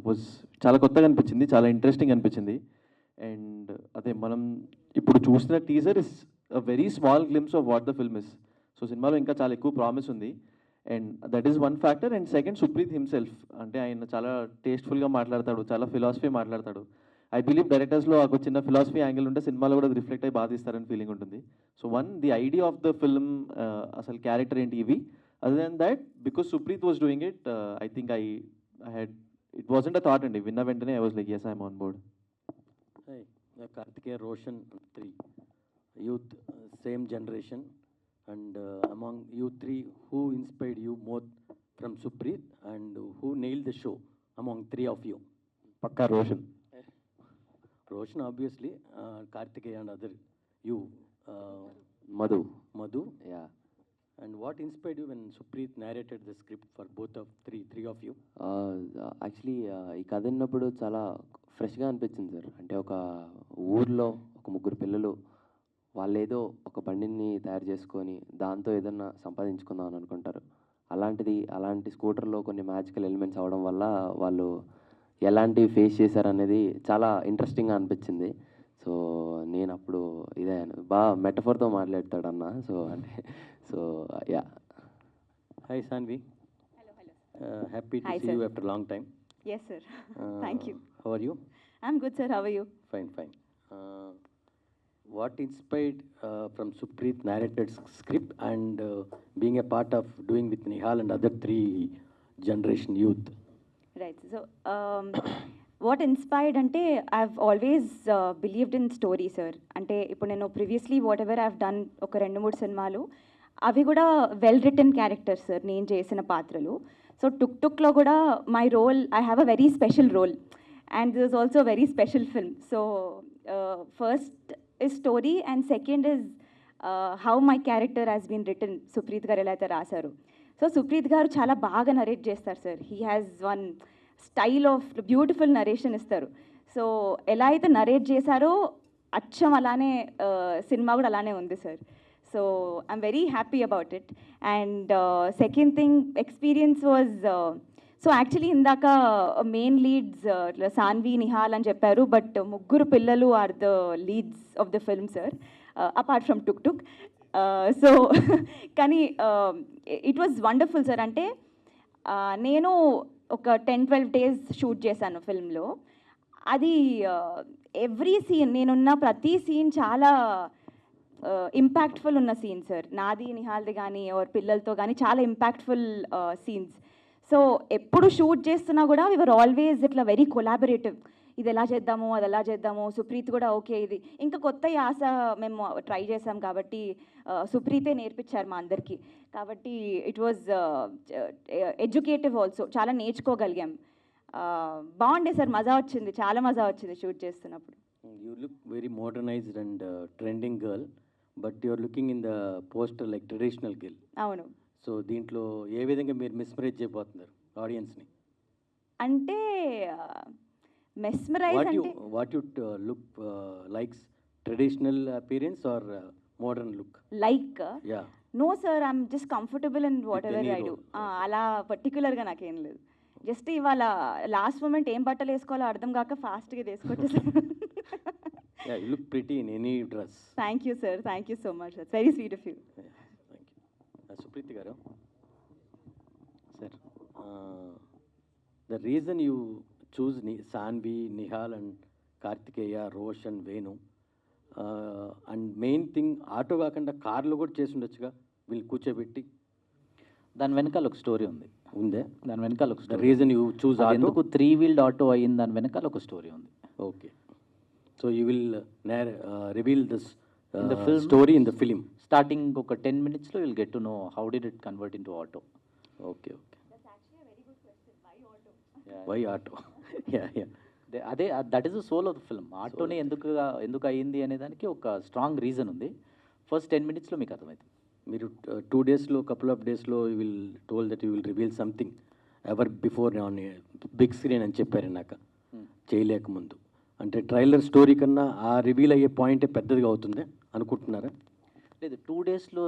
was చాలా కొత్తగా అనిపించింది, చాలా ఇంట్రెస్టింగ్ అనిపించింది. అండ్ అదే మనం ఇప్పుడు చూసిన teaser is a very small glimpse of what the film is. So సినిమాలో ఇంకా చాలా ఎక్కువ ప్రామిస్ ఉంది. And that is one factor. And second, Supreeth himself, అంటే ఆయన చాలా టేస్ట్ఫుల్గా మాట్లాడతాడు, చాలా ఫిలాసఫీ మాట్లాడతాడు. ఐ బిలీవ్ డైరెక్టర్స్లో ఒక చిన్న ఫిలాసఫీ యాంగిల్ ఉంటే సినిమాలో కూడా రిఫ్లెక్ట్ అయ్యి బాగా తీస్తారని ఫీలింగ్ ఉంటుంది. So the idea of the film, అసలు క్యారెక్టర్ ఏంటి ఇవి. Other than that, because Supreeth was doing it, I think I had, it wasn't a thought అండి. విన్న వెంటనే I was like yes, I'm on board. Kartikeya, Roshan, 3 youth, same generation, and among you 3, who inspired you more from Supreet, and who nailed the show among 3 of you? Pakka Roshan. Roshan, obviously. Kartikeya and other, you. Madhu. Yeah. And what inspired you when Supreet narrated the script for both of three of you? Actually ఈ కథ విన్నప్పుడు చాలా ఫ్రెష్గా అనిపించింది సార్. అంటే ఒక ఊర్లో ఒక ముగ్గురు పిల్లలు వాళ్ళేదో ఒక బండిని తయారు చేసుకొని దాంతో ఏదన్నా సంపాదించుకుందాం అని అనుకుంటారు. అలాంటి స్కూటర్లో కొన్ని మ్యాజికల్ ఎలిమెంట్స్ అవడం వల్ల వాళ్ళు ఎలాంటివి ఫేస్ చేశారనేది చాలా ఇంట్రెస్టింగ్గా అనిపించింది. సో నేను అప్పుడు ఇదే బాగా మెటఫోర్తో మాట్లాడతాడు అన్న. So yeah. Hi Sanvi. Hello. Happy to Hi, see sir. you after a long time. Yes, sir. Thank you. How are you? I'm good, sir. How are you? Fine. What inspired from Supreet narrated script and being a part of doing with Nihal and other 3 generation youth? Right. So, what inspired ante, I've always believed in story, sir. Ante ఇప్పుడు నేను previously whatever I've done ఒక 2-3 సినిమాలు అవి కూడా వెల్ రిటన్ క్యారెక్టర్స్ సార్ నేను చేసిన పాత్రలు. సో టుక్లో కూడా my role, I have a very special role and this is also very special film. So first is story and second is how my character has been written. Supreeth garu ఎలా అయితే రాశారు. సో సుప్రీత్ గారు చాలా బాగా నరేట్ చేస్తారు sir. He has one style of beautiful narration ఇస్తారు. సో ఎలా అయితే నరేట్ చేశారో అచ్చం అలానే సినిమా కూడా అలానే ఉంది sir. So I'm very happy about it. And second thing, experience was, so actually indaka main leads Sanvi, Nihal and Chepparu, but mugguru pillalu are the leads of the film, sir, apart from Tuk. So kani it was wonderful, sir. Ante నేను ఒక 10-12 days షూట్ చేశాను ఫిల్మ్లో. అది ఎవ్రీ సీన్, నేనున్న ప్రతి సీన్ చాలా ఇంపాక్ట్ఫుల్ ఉన్న సీన్ సార్. నాది నిహాల్ది కానీ ఓర్ పిల్లలతో కానీ చాలా ఇంపాక్ట్ఫుల్ సీన్స్. సో ఎప్పుడు షూట్ చేస్తున్నా కూడా వి వర్ ఆల్వేస్ ఇట్లా వెరీ కొలాబరేటివ్. ఇది ఎలా చేద్దాము, అది ఎలా చేద్దాము. సుప్రీత్ కూడా ఓకే ఇది ఇంకా కొత్త యాస మేము ట్రై చేసాం కాబట్టి సుప్రీతే నేర్పించారు మా అందరికీ. కాబట్టి ఇట్ వాజ్ ఎడ్యుకేటివ్ ఆల్సో, చాలా నేర్చుకోగలిగాం. బాగుండే సార్, మజా వచ్చింది, చాలా మజా వచ్చింది షూట్ చేస్తున్నప్పుడు. You look very modernized and trending girl, but you are looking in the poster like traditional girl. అవును. సో దీంట్లో ఏ విధంగా మీరు మిస్మరైజ్ చేయబోతున్నారు ఆడియన్స్ని? అంటే మెస్మరైజ్ అంటే what you look likes traditional appearance or modern look? Like yeah. No sir, I'm just comfortable in whatever I do. అలా పర్టికులర్గా నాకేం లేదు. జస్ట్ ఇవాళ లాస్ట్ మూమెంట్ ఏం బట్టలు వేసుకోవాలో అర్థం కాక ఫాస్ట్గా వేసుకొచ్చేసాను. Yeah, you look pretty in any dress. Thank you, sir. Thank you so much. That's very sweet of you. Yeah, thank you. Supreet garu, sir, the reason you choose Sanvi, Nihal and Kartikeya, Roshan, Venu, and main thing auto కాకుండా కార్లో కూడా చేసి ఉండొచ్చుగా వీళ్ళు కూర్చోబెట్టి. దాని వెనకాల ఒక స్టోరీ ఉంది. దాని వెనకాల ఒక story. Reason you choose auto, ఎందుకు 3-wheeled ఆటో అయ్యింది, దాని వెనకాల ఒక స్టోరీ ఉంది. Okay. So you will reveal this the film story in the film. Starting ఒక 10 minutes లో you'll get to know how did it convert into auto. Okay. That's actually a very good question. Why auto? Yeah. Why auto? Yeah. అదే that is the soul of the film. ఆటోనే ఎందుకు అయ్యింది అనే దానికి ఒక స్ట్రాంగ్ రీజన్ ఉంది. ఫస్ట్ 10 minutes లో మీకు అర్థమవుతుంది. మీరు 2 daysలో couple of daysలో you will told that you will reveal something ever before on big screen అని చెప్పారు నాకు చేయలేకముందు. అంటే ట్రైలర్ స్టోరీ కన్నా ఆ రివీల్ అయ్యే పాయింటే పెద్దదిగా అవుతుంది అనుకుంటున్నారా? లేదు, 2 daysలో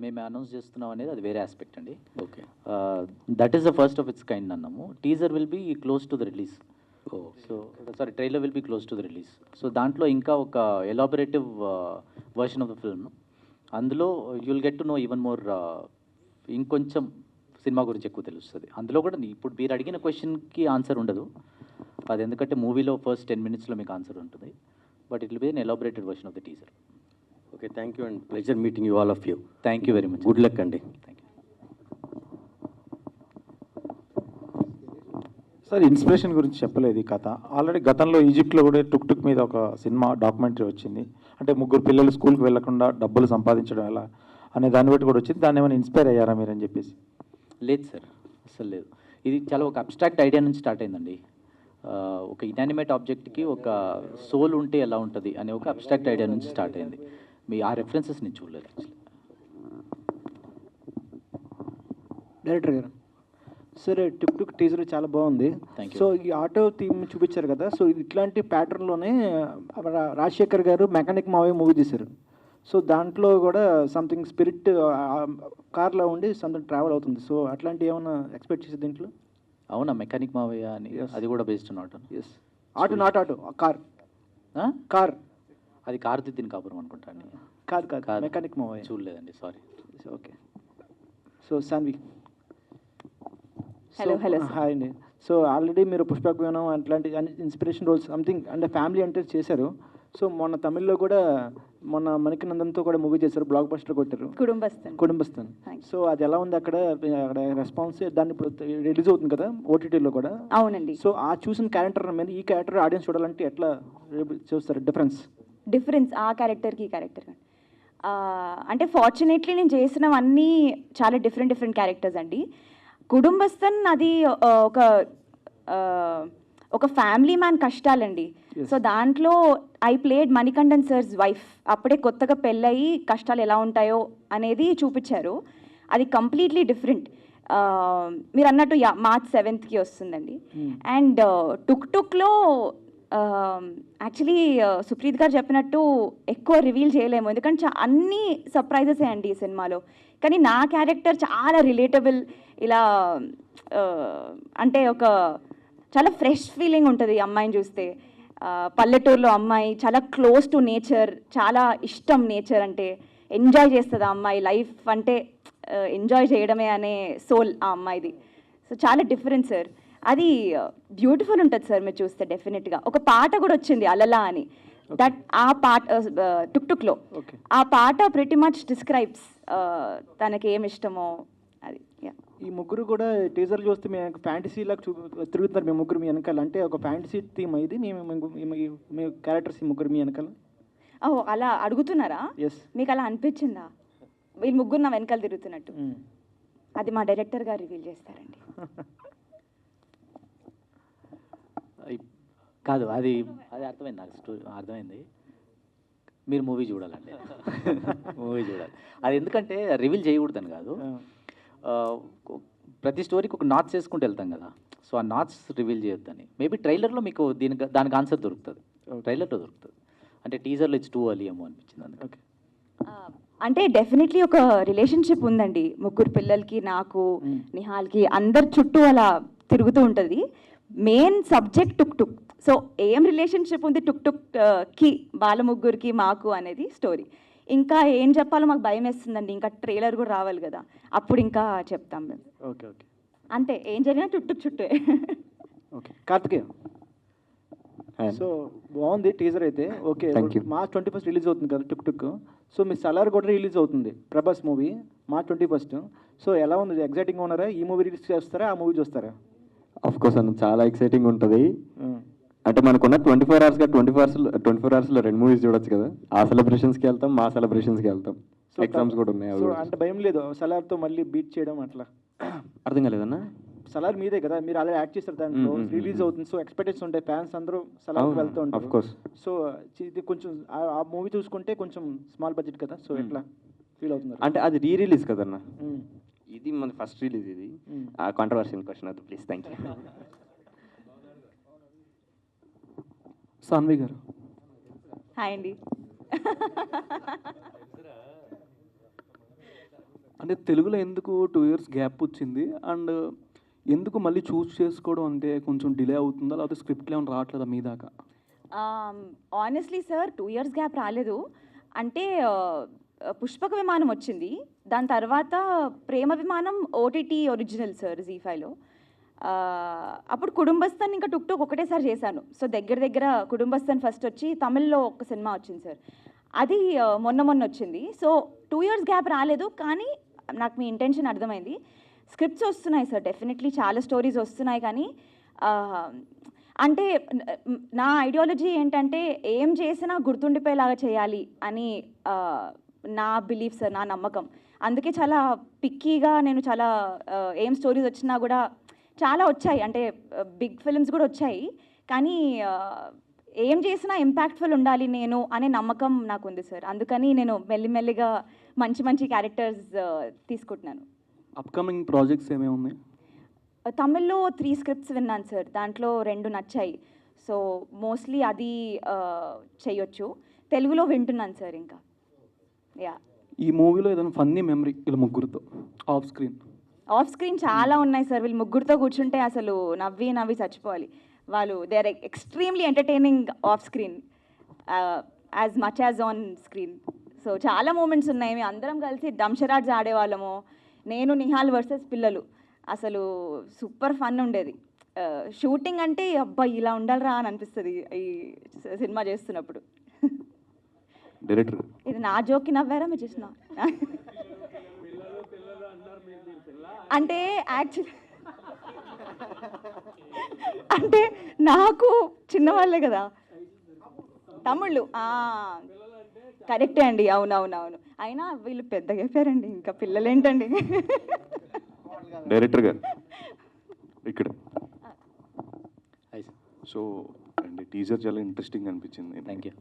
మేము అనౌన్స్ చేస్తున్నాం అనేది అది వేరే ఆస్పెక్ట్ అండి. Okay. That is the first of its kind అన్నాము. Teaser will be close to the release. So sorry, trailer will be close to the release. So దాంట్లో ఇంకా ఒక elaborative version of the film, అందులో you'll get to know even more, ఇంకొంచెం సినిమా గురించి ఎక్కువ తెలుస్తుంది. అందులో కూడా ఇప్పుడు మీరు అడిగిన క్వశ్చన్కి ఆన్సర్ ఉండదు. అది ఎందుకంటే మూవీలో ఫస్ట్ 10 minutesలో మీకు ఆన్సర్ ఉంటుంది, but it will be an elaborated version of the teaser. Okay, thank you and pleasure meeting you all of you. Thank you very much. Good luck అండి. సార్, ఇన్స్పిరేషన్ గురించి చెప్పలేదు ఈ కథ. ఆల్రెడీ గతంలో ఈజిప్ట్లో కూడా టుక్ టుక్ మీద ఒక సినిమా డాక్యుమెంటరీ వచ్చింది. అంటే ముగ్గురు పిల్లలు స్కూల్కి వెళ్లకుండా డబ్బులు సంపాదించడం ఎలా అనే దాన్ని బట్టి కూడా వచ్చింది. దాన్ని ఏమైనా ఇన్స్పైర్ అయ్యారా మీరు అని చెప్పేసి? లేదు సార్, అసలు లేదు. ఇది చాలా ఒక అబ్స్ట్రాక్ట్ ఐడియా నుంచి స్టార్ట్ అయిందండి. ఒక ఇనానిమేట్ ఆబ్జెక్ట్కి ఒక సోల్ ఉంటే ఎలా ఉంటుంది అనే ఒక అబ్స్ట్రాక్ట్ ఐడియా నుంచి స్టార్ట్ అయింది. మీ ఆ రెఫరెన్సెస్ నేను చూడలేదు యాక్చువల్లీ. డైరెక్టర్ గారు, సరే టిక్ టుక్ టీజర్ చాలా బాగుంది. సో ఈ ఆటో థీమ్ చూపించారు కదా, సో ఇట్లాంటి ప్యాటర్న్లోనే రాజశేఖర్ గారు మెకానిక్ మావయ్య మూవీ తీశారు. సో దాంట్లో కూడా సంథింగ్ స్పిరిట్ కార్లో ఉండి సంథింగ్ ట్రావెల్ అవుతుంది. సో అట్లాంటి ఏమైనా ఎక్స్పెక్ట్ చేసి దీంట్లో? అవునా, మెకానిక్ మావయ్య అని అది కూడా based on auto? Yes, auto not auto, car. Car అది కార్ దిద్దిన కాపురం అనుకుంటాను. కాదు, మెకానిక్ మావయ్య. చూడలేదండి, sorry. Okay. So Saanvi, hello. Hi అండి. సో ఆల్రెడీ మీరు పుష్పక్ విమానం అట్లాంటి ఇన్స్పిరేషన్ రోల్స్ సంథింగ్ అంటే ఫ్యామిలీ అంటే చేశారు. సో మొన్న తమిళ్లో కూడా మొన్న మణికనందన్తో కూడా మూవీ చేశారు, బ్లాక్ బస్టర్ కొట్టారు, కుటుంబస్థన్. సో అది ఎలా ఉంది అక్కడ రెస్పాన్స్? దాన్ని ఇప్పుడు రిలీజ్ అవుతుంది కదా ఓటీటీలో కూడా. అవునండి. సో ఆ చూసిన క్యారెక్టర్ మీద ఈ క్యారెక్టర్ ఆడియన్స్ చూడాలంటే ఎట్లా చూస్తారు డిఫరెన్స్ ఆ క్యారెక్టర్కి ఈ క్యారెక్టర్? అంటే ఫార్చునేట్లీ నేను చేసినవన్నీ చాలా డిఫరెంట్ క్యారెక్టర్స్ అండి. కుటుంబస్థన్ అది ఒక ఫ్యామిలీ మ్యాన్ కష్టాలండి. సో దాంట్లో I played Manikandan sir's wife. అప్పుడే కొత్తగా పెళ్ళయి కష్టాలు ఎలా ఉంటాయో అనేది చూపించారు. అది కంప్లీట్లీ డిఫరెంట్. మీరు అన్నట్టు March 7th వస్తుందండి. అండ్ టుక్ టుక్లో యాక్చువల్లీ సుప్రీత్ గారు చెప్పినట్టు ఎక్కువ రివీల్ చేయలేము, ఎందుకంటే అన్ని సర్ప్రైజెసే అండి ఈ సినిమాలో. కానీ నా క్యారెక్టర్ చాలా రిలేటబుల్. ఇలా అంటే ఒక చాలా ఫ్రెష్ ఫీలింగ్ ఉంటుంది ఈ అమ్మాయిని చూస్తే. పల్లెటూరులో అమ్మాయి, చాలా క్లోజ్ టు నేచర్, చాలా ఇష్టం నేచర్ అంటే, ఎంజాయ్ చేస్తుంది ఆ అమ్మాయి. లైఫ్ అంటే ఎంజాయ్ చేయడమే అనే సోల్ ఆ అమ్మాయిది. సో చాలా డిఫరెంట్ సార్. అది బ్యూటిఫుల్ ఉంటుంది సార్ మీరు చూస్తే డెఫినెట్గా. ఒక పాట కూడా వచ్చింది అలలా అని, దట్ ఆ పాట టుక్ టుక్లో ఆ పాట ప్రిటీ మచ్ డిస్క్రైబ్స్ తనకి ఏమి ఇష్టమో అది. ఈ ముగ్గురు కూడా టీజర్ చూస్తే మీ ఫ్యాంటసీ లాగా తిరుగుతున్నారు మీ ముగ్గురు మీ వెనకాల. అంటే ఒక ఫ్యాంటసీ థీమ్ ఇది మీ క్యారెక్టర్స్ ఈ ముగ్గురు మీ వెనకాల? అలా అడుగుతున్నారా? మీకు అలా అనిపించిందా వీళ్ళు ముగ్గురు నా వెనకాల తిరుగుతున్నట్టు? అది మా డైరెక్టర్ గారు రివీల్ చేస్తారండి. కాదు, అది అర్థమైంది నాకు, స్టోరీ అర్థమైంది. మీరు మూవీ చూడాలండి, మూవీ చూడాలి. అది ఎందుకంటే రివీల్ చేయకూడదని కాదు, ప్రతి స్టోరీకి ఒక నాట్స్ వేసుకుంటూ వెళ్తాం కదా. సో ఆ నాట్స్ రివీల్ చేయొద్దని. మేబీ ట్రైలర్లో మీకు దానికి ఆన్సర్ దొరుకుతుంది, ట్రైలర్లో దొరుకుతుంది. అంటే టీజర్లో ఇట్స్ టూ ఎర్లీ ఏమో అనిపించింది అందుకే. అంటే డెఫినెట్లీ ఒక రిలేషన్షిప్ ఉందండి ముగ్గురు పిల్లలకి, నాకు, నిహాల్కి. అందరి చుట్టూ అలా తిరుగుతూ ఉంటుంది. మెయిన్ సబ్జెక్ట్ టుక్ టుక్. సో ఏం రిలేషన్షిప్ ఉంది టుక్ టుక్కి, వాళ్ళ ముగ్గురికి, మాకు అనేది స్టోరీ. ఇంకా ఏం చెప్పాలో మాకు భయం వేస్తుందండి. ఇంకా ట్రైలర్ కూడా రావాలి కదా, అప్పుడు ఇంకా చెప్తాం మేము. ఓకే ఓకే, అంతే, ఏం జరిగినా టుక్ చుట్టే. ఓకే, కార్తికేయ. సో బాగుంది టీజర్ అయితే. ఓకే, March 21st రిలీజ్ అవుతుంది కదా టుక్ టుక్. సో మీ సలార్ కూడా రిలీజ్ అవుతుంది, Prabhas movie, March 21st. So ఎలా ఉంది? ఎగ్జైటింగ్గా ఉన్నారా? ఈ మూవీ రిలీజ్ చేస్తారా, ఆ మూవీ చూస్తారా? ఆఫ్ కోర్స్ అన్న, చాలా ఎక్సైటింగ్ ఉంటుంది. అంటే మనకున్న 24 hours లో 2 మూవీస్ చూడొచ్చు కదా. ఆ సెలబ్రేషన్స్కి వెళ్తాం, మా సెలబ్రేషన్స్కి వెళ్తాం. ఎగ్జామ్స్ కూడా ఉన్నాయి. సో అంటే భయం లేదు సలార్తో మళ్ళీ బీట్ చేయడం అట్లా? అర్థం కాలేదన్నా? సలార్ మీదే కదా, మీరు అలా యాక్ట్ చేస్తారు దాంట్లో, రిలీజ్ అవుతుంది. సో ఎక్స్పెక్టేషన్స్ ఉంటాయి, ఫ్యాన్స్ అందరూ సలార్కి వెళ్తూ ఉంటారు. సో ఇది కొంచెం ఆ మూవీ చూసుకుంటే కొంచెం స్మాల్ బడ్జెట్ కదా, సో ఎట్లా ఫీల్ అవుతున్నారు? అంటే అది రిలీజ్ కదన్నా, ఇది మన ఫస్ట్ రిలీజ్. ఇది కాంట్రవర్షియల్ క్వశ్చన్ అది, ప్లీజ్. Thank you. సాన్వి గారు. హాయ్ అండి. అంటే తెలుగులో ఎందుకు 2 years గ్యాప్ వచ్చింది, అండ్ ఎందుకు మళ్ళీ చూస్ చేసుకోవడం అంటే కొంచెం డిలే అవుతుందా, లేకపోతే స్క్రిప్ట్లో ఏమైనా రావట్లేదా మీ దాకా? ఆనెస్ట్లీ సార్ 2 years గ్యాప్ రాలేదు. అంటే పుష్పక విమానం వచ్చింది, దాని తర్వాత ప్రేమ విమానం OTT ఒరిజినల్ సార్, Z5లో. అప్పుడు కుటుంబస్థన్ ఇంకా టుక్ టుక్ ఒకటేసారి చేశాను. సో దగ్గర దగ్గర కుటుంబస్థన్ ఫస్ట్ వచ్చి తమిళ్లో ఒక సినిమా వచ్చింది సార్, అది మొన్న వచ్చింది. సో 2 years గ్యాప్ రాలేదు, కానీ నాకు మీ ఇంటెన్షన్ అర్థమైంది. స్క్రిప్ట్స్ వస్తున్నాయి సార్, డెఫినెట్లీ చాలా స్టోరీస్ వస్తున్నాయి, కానీ అంటే నా ఐడియాలజీ ఏంటంటే ఏం చేసినా గుర్తుండిపోయేలాగా చేయాలి అని నా బిలీఫ్ సార్, నా నమ్మకం. అందుకే చాలా పిక్కీగా నేను చాలా ఏం స్టోరీస్ వచ్చినా కూడా చాలా వచ్చాయి, అంటే బిగ్ ఫిల్మ్స్ కూడా వచ్చాయి, కానీ ఏం చేసినా ఇంపాక్ట్ఫుల్ ఉండాలి నేను అనే నమ్మకం నాకు ఉంది సార్. అందుకని నేను మెల్లిమెల్లిగా మంచి క్యారెక్టర్స్ తీసుకుంటున్నాను. అప్కమింగ్ ప్రాజెక్ట్స్ ఏమేమి ఉన్నాయి? తమిళ్లో 3 స్క్రిప్ట్స్ విన్నాను సార్, దాంట్లో 2 నచ్చాయి. సో మోస్ట్లీ అది చేయొచ్చు. తెలుగులో వింటున్నాను సార్ ఇంకా. యా, ఈ మూవీలో ఏదైనా ఫన్నీ మెమరీ ఇలా ముగ్గురుతో ఆఫ్ స్క్రీన్? చాలా ఉన్నాయి సార్. వీళ్ళు ముగ్గురితో కూర్చుంటే అసలు నవ్వి చచ్చిపోవాలి. వాళ్ళు they are extremely entertaining off screen as much as on screen. So చాలా మూమెంట్స్ ఉన్నాయి. మేము అందరం కలిసి దంషరాడ్స్ ఆడేవాళ్ళము, నేను నిహాల్ వర్సెస్ పిల్లలు. అసలు సూపర్ ఫన్ ఉండేది. షూటింగ్ అంటే అబ్బా ఇలా ఉండాలిరా అని అనిపిస్తుంది ఈ సినిమా చేస్తున్నప్పుడు. డైరెక్టర్ ఇది నా జోక్కి నవ్వారా మీరు చూసిన? అంటే యాక్చువల్లీ అంటే నాకు చిన్నవాళ్ళే కదా తమ్ముళ్ళు. కరెక్టే అండి, అవునవునవును. అయినా వీళ్ళు పెద్దగా అయిపోయారండి, ఇంకా పిల్లలేంటండి. డైరెక్టర్ గారు ఇక్కడ. సో అండ్ టీజర్ చాలా ఇంట్రెస్టింగ్ అనిపించింది. Thank you.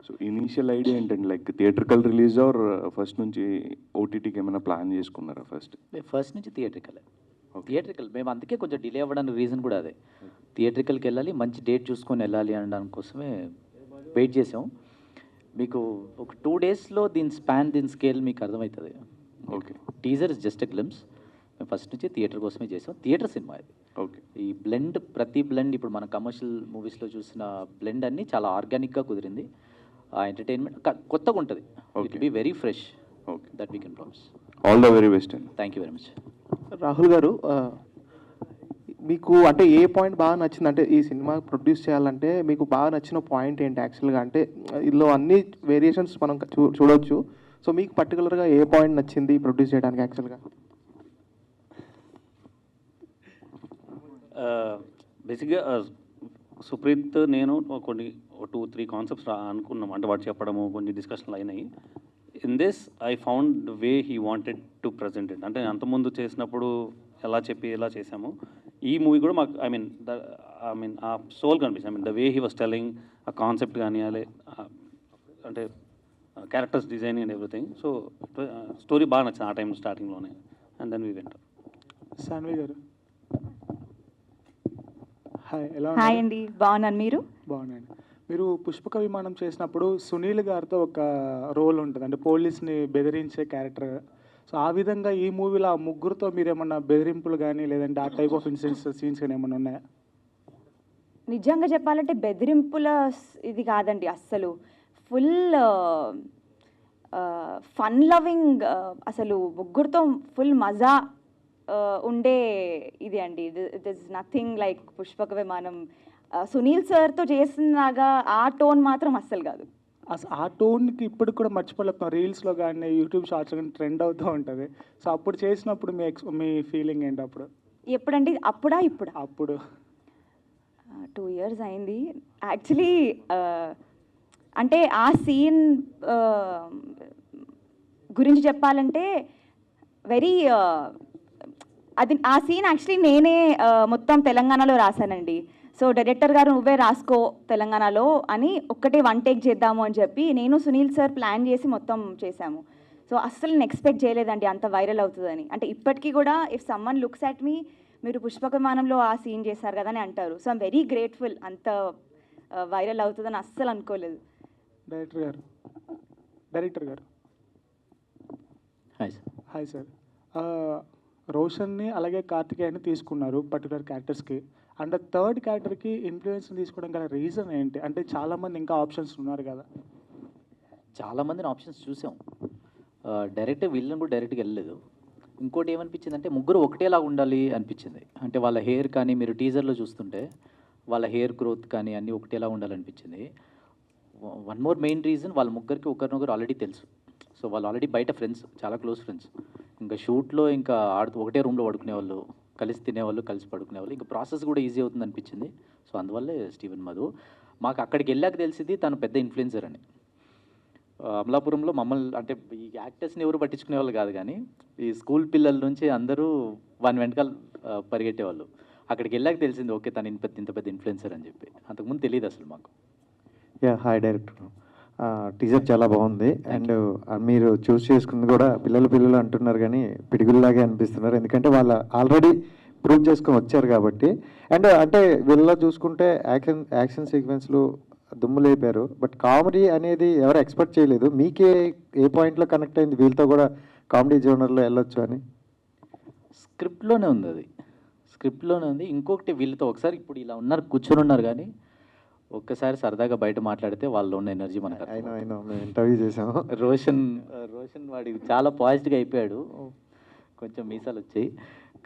So initial idea ఏంటండి, like theatrical release or first నుంచి ఓటీటీకి ఏమైనా ప్లాన్ చేసుకున్నారా? ఫస్ట్ నుంచి థియేట్రికల్ మేము అందుకే కొంచెం డిలే అవ్వడానికి రీజన్ కూడా అదే. థియేట్రికల్కి వెళ్ళాలి, మంచి డేట్ చూసుకొని వెళ్ళాలి అనడానికి కోసమే వెయిట్ చేసాం. మీకు ఒక 2 daysలో దీని స్కేల్ మీకు అర్థమవుతుంది. Okay, teaser is just a glimpse. మేము ఫస్ట్ నుంచి థియేటర్ కోసమే చేసాం. థియేటర్ సినిమా ఇది. ఓకే, ఈ ప్రతి బ్లెండ్ ఇప్పుడు మన కమర్షియల్ మూవీస్లో చూసిన బ్లెండ్ అన్నీ చాలా ఆర్గానిక్గా కుదిరింది. ఆ ఎంటర్టైన్మెంట్ కొత్తగా ఉంటుంది. It be very fresh. Okay, that we can promise. All the very best అండి. Thank you very much. Rahul garu, మీకు అంటే ఏ పాయింట్ బాగా నచ్చింది? అంటే ఈ సినిమా ప్రొడ్యూస్ చేయాలంటే మీకు బాగా నచ్చిన పాయింట్ ఏంటి యాక్చువల్గా? అంటే ఇందులో అన్ని వేరియేషన్స్ మనం చూడవచ్చు. సో మీకు పర్టికులర్గా ఏ పాయింట్ నచ్చింది ప్రొడ్యూస్ చేయడానికి యాక్చువల్గా? బేసిక్గా సుప్రీత్ నేను కొన్ని 2-3 కాన్సెప్ట్స్ అనుకున్నాం, అంటే వాడు చెప్పడము కొన్ని డిస్కషన్లు అయినాయి. In this I found the way he wanted to present it. అంటే అంతకుముందు చేసినప్పుడు ఎలా చేసాము, ఈ మూవీ కూడా మాకు ఐ మీన్ ఆ సోల్ కనిపిస్తుంది. The way he was telling ఆ కాన్సెప్ట్ కానీ అంటే characters designing and everything. So story బాగా నచ్చింది ఆ టైం స్టార్టింగ్లోనే. And then we went. Sanvi గారు హాయ్, హాయ్ అండి, బాగున్నాను. మీరు? బాగున్నాను. మీరు పుష్పక విమానం చేసినప్పుడు సునీల్ గారితో ఒక రోల్ ఉంటుంది, అంటే పోలీస్ని బెదిరించే క్యారెక్టర్. సో ఆ విధంగా ఈ మూవీలో ఆ ముగ్గురుతో మీరు ఏమన్నా బెదిరింపులు కానీ లేదంటే ఆ టైప్ ఆఫ్ ఇన్సిడెంట్స్ సీన్స్ కానీ ఏమన్నా ఉన్నాయా? నిజంగా చెప్పాలంటే బెదిరింపుల ఇది కాదండి, అస్సలు ఫుల్ ఫన్ లవింగ్, అసలు ముగ్గురుతో ఫుల్ మజా ఉండే ఇది అండి. ఇట్ ఈస్ నథింగ్ లైక్ పుష్పక విమానం. సునీల్ సార్తో చేసినాగా ఆ టోన్ మాత్రం అస్సలు కాదు. అసలు ఆ టోన్కి ఇప్పుడు కూడా మర్చిపోలేకపోతాం. రీల్స్లో కానీ యూట్యూబ్ షార్ట్స్లో కానీ ట్రెండ్ అవుతూ ఉంటుంది. సో అప్పుడు చేసినప్పుడు మీ ఫీలింగ్ ఏంటి అప్పుడు? ఎప్పుడండి? ఇప్పుడు 2 years అయింది యాక్చువల్లీ. అంటే ఆ సీన్ గురించి చెప్పాలంటే వెరీ ఆ సీన్ యాక్చువల్లీ నేనే మొత్తం తెలంగాణలో రాశానండి. సో డైరెక్టర్ గారు నువ్వే రాసుకో తెలంగాణలో అని ఒక్కటే 1 take చేద్దాము అని చెప్పి నేను సునీల్ సార్ ప్లాన్ చేసి మొత్తం చేశాము. సో అస్సలు నేను ఎక్స్పెక్ట్ చేయలేదండి అంత వైరల్ అవుతుందని. అంటే ఇప్పటికీ కూడా ఇఫ్ సమ్మన్ లుక్స్ అట్ మీ, మీరు పుష్పక విమానంలో ఆ సీన్ చేశారు కదా అని అంటారు. So I'm very grateful. అంత వైరల్ అవుతుందని అస్సలు అనుకోలేదు. డైరెక్టర్ గారు హాయ్ సార్. రోషన్ని అలాగే కార్తికేయన్ని తీసుకున్నారు పర్టికులర్ క్యారెక్టర్స్కి. అండ్ 3rd క్యారెక్టర్కి ఇన్ఫ్లుయెన్స్ తీసుకోవడం గల రీజన్ ఏంటి? అంటే చాలామంది ఇంకా ఆప్షన్స్ ఉన్నారు కదా. చాలామందిని ఆప్షన్స్ చూసాం. డైరెక్ట్ వీళ్ళని కూడా డైరెక్ట్గా వెళ్ళలేదు. ఇంకోటి ఏమనిపించింది అంటే ముగ్గురు ఒకటేలాగా ఉండాలి అనిపించింది. అంటే వాళ్ళ హెయిర్ కానీ మీరు టీజర్లో చూస్తుంటే వాళ్ళ హెయిర్ గ్రోత్ కానీ అన్నీ ఒకటేలా ఉండాలనిపించింది. వన్ మోర్ మెయిన్ రీజన్ వాళ్ళ ముగ్గురికి ఒకరినొకరు ఆల్రెడీ తెలుసు. సో వాళ్ళు ఆల్రెడీ బయట ఫ్రెండ్స్, చాలా క్లోజ్ ఫ్రెండ్స్. ఇంకా షూట్లో ఇంకా ఆడుతూ ఒకటే రూమ్లో పడుకునేవాళ్ళు, కలిసి తినేవాళ్ళు, కలిసి పడుకునేవాళ్ళు. ఇంకా ప్రాసెస్ కూడా ఈజీ అవుతుంది అనిపించింది. సో అందువల్లే స్టీవెన్ మధు. మాకు అక్కడికి వెళ్ళాక తెలిసింది తను పెద్ద ఇన్ఫ్లుయెన్సర్ అని. అమలాపురంలో మమ్మల్ని అంటే ఈ యాక్టర్స్ని ఎవరు పట్టించుకునే వాళ్ళు కాదు, కానీ ఈ స్కూల్ పిల్లల నుంచి అందరూ వాని వెనకాల పరిగెట్టేవాళ్ళు. అక్కడికి వెళ్ళాక తెలిసింది ఓకే తను ఇంత పెద్ద ఇన్ఫ్లుయెన్సర్ అని చెప్పి. అంతకుముందు తెలియదు అసలు మాకు. Yeah, hi director. టీజర్ చాలా బాగుంది. అండ్ మీరు చూస్ చేసుకుంది కూడా పిల్లలు అంటున్నారు కానీ పిడుగుల్లాగే అనిపిస్తున్నారు. ఎందుకంటే వాళ్ళు ఆల్రెడీ ప్రూవ్ చేసుకొని వచ్చారు కాబట్టి. అండ్ అంటే వీళ్ళలో చూసుకుంటే యాక్షన్ సీక్వెన్స్లు దుమ్ము లేపారు. బట్ కామెడీ అనేది ఎవరు ఎక్స్పెక్ట్ చేయలేదు. మీకే ఏ పాయింట్లో కనెక్ట్ అయింది వీళ్ళతో కూడా కామెడీ జోనర్లో వెళ్ళొచ్చు అని? స్క్రిప్ట్లోనే ఉంది, అది స్క్రిప్ట్లోనే ఉంది. ఇంకొకటి వీళ్ళతో ఒకసారి ఇప్పుడు ఇలా ఉన్నారు, కూర్చొని ఉన్నారు, కానీ ఒక్కసారి సరదాగా బయట మాట్లాడితే వాళ్ళలో ఉన్న ఎనర్జీ మనకు అయినా మేము ఇంటర్వ్యూ చేసాము. రోషన్ వాడి చాలా పాజిటివ్గా అయిపోయాడు. కొంచెం మీసాలు వచ్చాయి,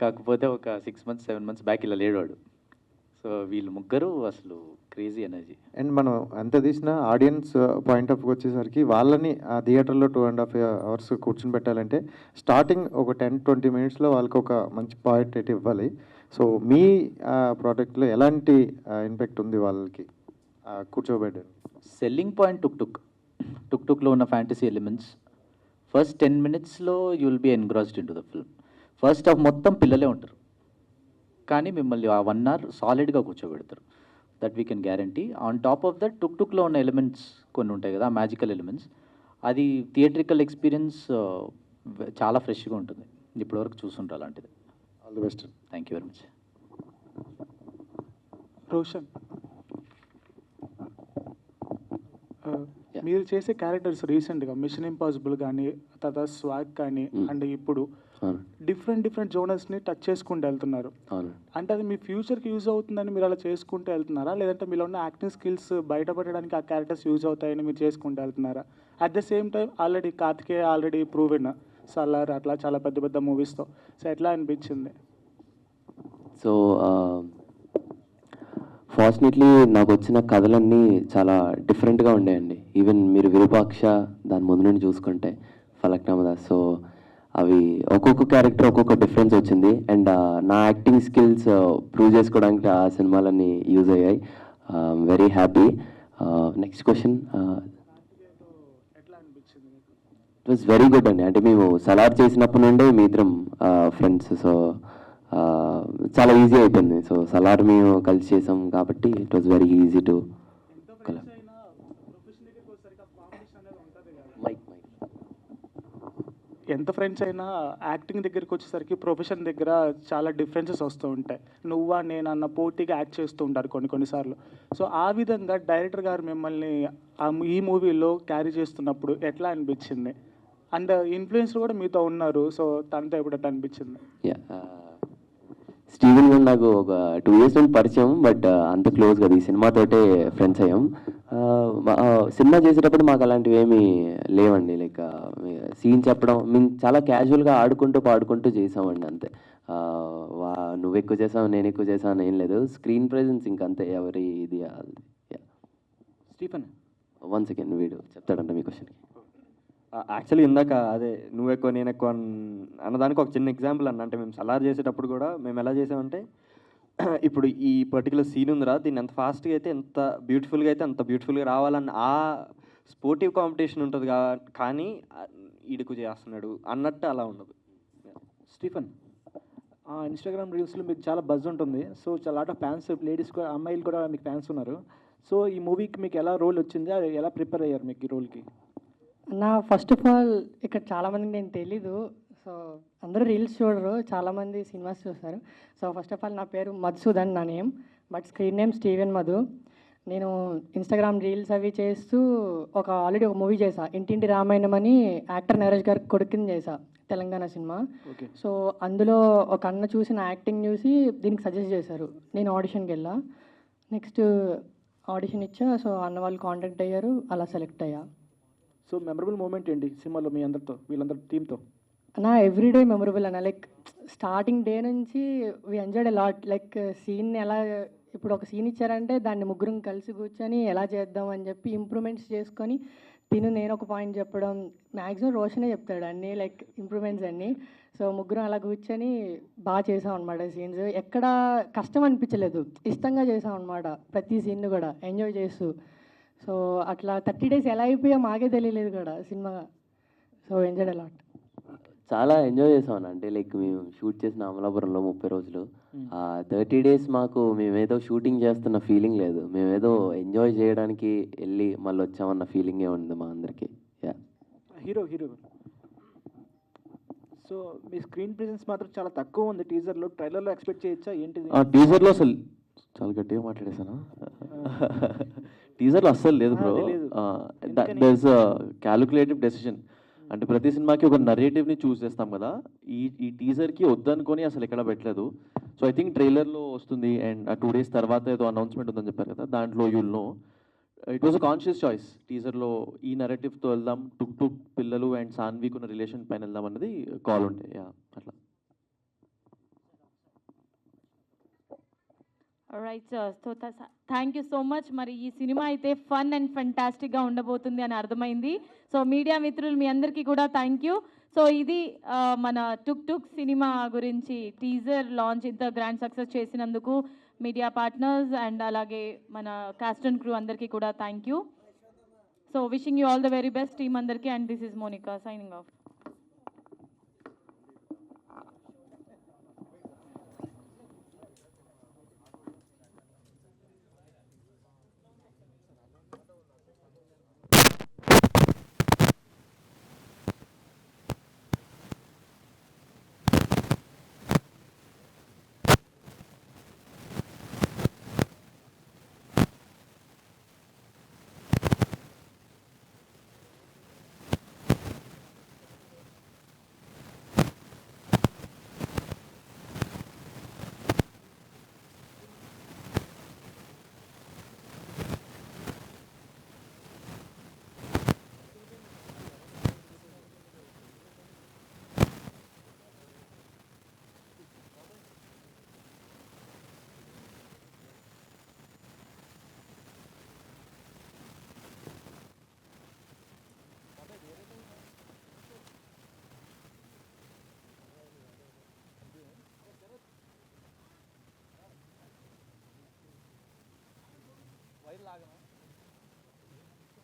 కాకపోతే ఒక 6 months 7 months బ్యాక్ ఇలా లేడు వాడు. సో వీళ్ళు ముగ్గురు అసలు క్రేజీ ఎనర్జీ. అండ్ మనం ఎంత తీసినా ఆడియన్స్ పాయింట్ ఆఫ్ వచ్చేసరికి వాళ్ళని ఆ థియేటర్లో 2.5 hours కూర్చొని పెట్టాలంటే స్టార్టింగ్ ఒక 10-20 minutesలో వాళ్ళకి ఒక మంచి పాయింట్ అయితే ఇవ్వాలి. సో మీ ప్రోడక్ట్లో ఎలాంటి ఇంపాక్ట్ ఉంది వాళ్ళకి కూర్చోబెట్టారు? సెల్లింగ్ పాయింట్ టుక్లో ఉన్న ఫ్యాంటసీ ఎలిమెంట్స్. ఫస్ట్ 10 minutesలో you will be engrossed in to the film. First half మొత్తం పిల్లలే ఉంటారు, కానీ మిమ్మల్ని ఆ 1 hour సాలిడ్గా కూర్చోబెడతారు. That we can guarantee. On top of that టుక్లో ఉన్న ఎలిమెంట్స్ కొన్ని ఉంటాయి కదా, మ్యాజికల్ ఎలిమెంట్స్, అది థియేట్రికల్ ఎక్స్పీరియన్స్ చాలా ఫ్రెష్గా ఉంటుంది. ఇప్పటివరకు చూసుంటారు అలాంటిది. All the best. Thank you very much. Roshan, మీరు చేసే క్యారెక్టర్స్ రీసెంట్గా మిషన్ ఇంపాసిబుల్ కానీ తర్వాత స్వాగ్ కానీ అండ్ ఇప్పుడు డిఫరెంట్ జోనర్స్ని టచ్ చేసుకుంటూ వెళ్తున్నారు. అంటే అది మీ ఫ్యూచర్కి యూజ్ అవుతుందని మీరు అలా చేసుకుంటూ వెళ్తున్నారా, లేదంటే మీలో ఉన్న యాక్టింగ్ స్కిల్స్ బయటపడడానికి ఆ క్యారెక్టర్స్ యూజ్ అవుతాయని మీరు చేసుకుంటూ వెళ్తున్నారా? At the same time already Karthikeya already proven, Salaar అట్లా చాలా పెద్ద మూవీస్తో. సో ఎట్లా అనిపించింది? సో ఫార్చునేట్లీ నాకు వచ్చిన కథలన్నీ చాలా డిఫరెంట్గా ఉండేయండి. ఈవెన్ మీరు విరూపాక్ష దాని ముందు నుండి చూసుకుంటే ఫలక్నామదాస్, సో అవి ఒక్కొక్క క్యారెక్టర్ ఒక్కొక్క డిఫరెన్స్ వచ్చింది. అండ్ నా యాక్టింగ్ స్కిల్స్ ప్రూవ్ చేసుకోవడానికి ఆ సినిమాలన్నీ యూజ్ అయ్యాయి. Very happy. Next question. It was very good అండి. అంటే మేము సలార్ చేసినప్పటి నుండే మీ ఇద్దరం ఫ్రెండ్స్, సో చాలా ఈజీ అయిపోయింది. సో సలార్ మేము కలిసి చేసాం కాబట్టి it was very easy to ఎంత ఫ్రెండ్స్ అయినా యాక్టింగ్ దగ్గరికి వచ్చేసరికి ప్రొఫెషన్ దగ్గర చాలా డిఫరెన్సెస్ వస్తూ ఉంటాయి. నువ్వా నేను అన్న పోటీగా యాక్ట్ చేస్తూ ఉంటారు కొన్నిసార్లు. సో ఆ విధంగా డైరెక్టర్ గారు మిమ్మల్ని ఈ మూవీలో క్యారీ చేస్తున్నప్పుడు ఎట్లా అనిపించింది? అండ్ ఇన్ఫ్లుయెన్సర్ కూడా మీతో ఉన్నారు, సో తనతో ఎప్పుడు ఎట్లా అనిపించింది? స్టీవెన్ గారు నాకు ఒక 2 years నుండి పరిచయం, బట్ అంత క్లోజ్ కదా. ఈ సినిమాతోటే ఫ్రెండ్స్ అయ్యాం. సినిమా చేసేటప్పుడు మాకు అలాంటివి ఏమీ లేవండి. లైక్ సీన్ చెప్పడం మేము చాలా క్యాజువల్గా ఆడుకుంటూ పాడుకుంటూ చేసామండి, అంతే. నువ్వు ఎక్కువ చేసావు నేను ఎక్కువ చేసావు అని ఏం లేదు. స్క్రీన్ ప్రెజెన్స్ ఇంకంతే, ఎవరి ఇది. స్టీఫెన్ 1 second వీడు చెప్తాడంట మీ క్వశ్చన్కి. యాక్చువల్లీ ఇందాక అదే నువ్వు ఎక్కువ నేను ఎక్కువ అన్నదానికి ఒక చిన్న ఎగ్జాంపుల్ అన్న. అంటే మేము సలార్ చేసేటప్పుడు కూడా మేము ఎలా చేసామంటే, ఇప్పుడు ఈ పర్టికులర్ సీన్ ఉందిరా, దీన్ని ఎంత ఫాస్ట్గా అయితే ఎంత బ్యూటిఫుల్గా అయితే అంత బ్యూటిఫుల్గా రావాలన్న ఆ స్పోర్టివ్ కాంపిటీషన్ ఉంటుంది కానీ ఈడుకు చేస్తున్నాడు అన్నట్టు అలా ఉండదు. స్టీఫెన్, ఇన్స్టాగ్రామ్ రీల్స్లో మీకు చాలా బజ్ ఉంటుంది. సో చాలా లాట్ ఆఫ్ ఫ్యాన్స్, లేడీస్ కూడా, అమ్మాయిలు కూడా మీకు ఫ్యాన్స్ ఉన్నారు. సో ఈ మూవీకి మీకు ఎలా రోల్ వచ్చింది, ఎలా ప్రిపేర్ అయ్యారు మీకు ఈ రోల్కి? ఫస్ట్ ఆఫ్ ఆల్ ఇక్కడ చాలామందికి నేను తెలీదు. సో అందరూ రీల్స్ చూడరు, చాలామంది సినిమాస్ చూస్తారు. సో ఫస్ట్ ఆఫ్ ఆల్ నా పేరు మధుసూదన్, నా name, but screen name Steven Madhu. నేను ఇన్స్టాగ్రామ్ రీల్స్ అవి చేస్తూ ఆల్రెడీ ఒక మూవీ చేసా, ఇంటింటి రామాయణం అని, యాక్టర్ నరేష్ గారి కొడుకుని చేసా, తెలంగాణ సినిమా. సో అందులో ఒక అన్న చూసిన యాక్టింగ్ చూసి దీనికి సజెస్ట్ చేశారు. నేను ఆడిషన్కి వెళ్ళా, నెక్స్ట్ ఆడిషన్ ఇచ్చా. సో అన్న వాళ్ళు కాంటాక్ట్ అయ్యారు, అలా సెలెక్ట్ అయ్యా. సో మెమరబుల్ మూమెంట్ ఏంటి సినిమాలో మీ అందరితో, వీళ్ళందరూ టీంతో? అన్న ఎవ్రీడే మెమరబుల్ అన్న. లైక్ స్టార్టింగ్ డే నుంచి we enjoyed lot. Like scene ఎలా, ఇప్పుడు ఒక సీన్ ఇచ్చారంటే దాన్ని ముగ్గురం కలిసి కూర్చొని ఎలా చేద్దాం అని చెప్పి ఇంప్రూవ్మెంట్స్ చేసుకొని నేను ఒక పాయింట్ చెప్పడం, మ్యాక్సిమం రోషనే చెప్తాడు అన్నీ, లైక్ ఇంప్రూవ్మెంట్స్ అన్నీ. సో ముగ్గురం అలా కూర్చొని బాగా చేసాం అనమాట సీన్స్. ఎక్కడ కష్టం అనిపించలేదు, ఇష్టంగా చేసాం అనమాట ప్రతి సీన్ కూడా ఎంజాయ్ చేస్తూ. సో అట్లా 30 days ఎలా అయిపోయా మాకే తెలియలేదు కూడా సినిమా. So enjoyed a lot. చాలా ఎంజాయ్ చేసాం అంటే లైక్ మేము షూట్ చేసిన అమలాపురంలో 30 రోజులు. 30 days మాకు మేమేదో షూటింగ్ చేస్తున్న ఫీలింగ్ లేదు, మేమేదో ఎంజాయ్ చేయడానికి వెళ్ళి మళ్ళీ వచ్చామన్న ఫీలింగే ఉంది మా అందరికీ. యా, హీరో సో మీ స్క్రీన్ ప్రెజెన్స్ మాత్రం చాలా తక్కువ ఉంది టీజర్లో. ట్రైలర్లో ఎక్స్పెక్ట్ చేయొచ్చా ఏంటిది? టీజర్లో అసలు చాలా గట్టిగా మాట్లాడేసాను. టీజర్లో అస్సలు లేదు bro. There is calculative decision. అంటే ప్రతి సినిమాకి ఒక నరేటివ్ని చూస్ చేస్తాం కదా, ఈ టీజర్కి వద్దనుకొని అసలు ఎక్కడ పెట్టలేదు. సో ఐ థింక్ ట్రైలర్లో వస్తుంది. అండ్ 2 days తర్వాత ఏదో అనౌన్స్మెంట్ ఉందని చెప్పారు కదా, దాంట్లో you'll know. It was a conscious choice. టీజర్లో ఈ నరేటివ్తో వెళ్దాం, టుక్ పిల్లలు అండ్ సాన్విక్ ఉన్న రిలేషన్ పైన వెళ్దాం అన్నది కాల్ ఉంటే. యా, అట్లా. Right sir. So thank you so much. మరి ఈ సినిమా అయితే ఫన్ అండ్ ఫెంటాస్టిక్గా ఉండబోతుంది అని అర్థమైంది. సో మీడియా మిత్రులు మీ అందరికీ కూడా థ్యాంక్ యూ. సో ఇది మన టుక్ సినిమా గురించి టీజర్ లాంచ్ ఇంత గ్రాండ్ సక్సెస్ చేసినందుకు మీడియా పార్ట్నర్స్ అండ్ అలాగే మన కాస్ట్ అండ్ క్రూ అందరికీ కూడా thank you. So wishing you all the very best team అందరికీ. And this is Monica signing off. Wire లాగనా?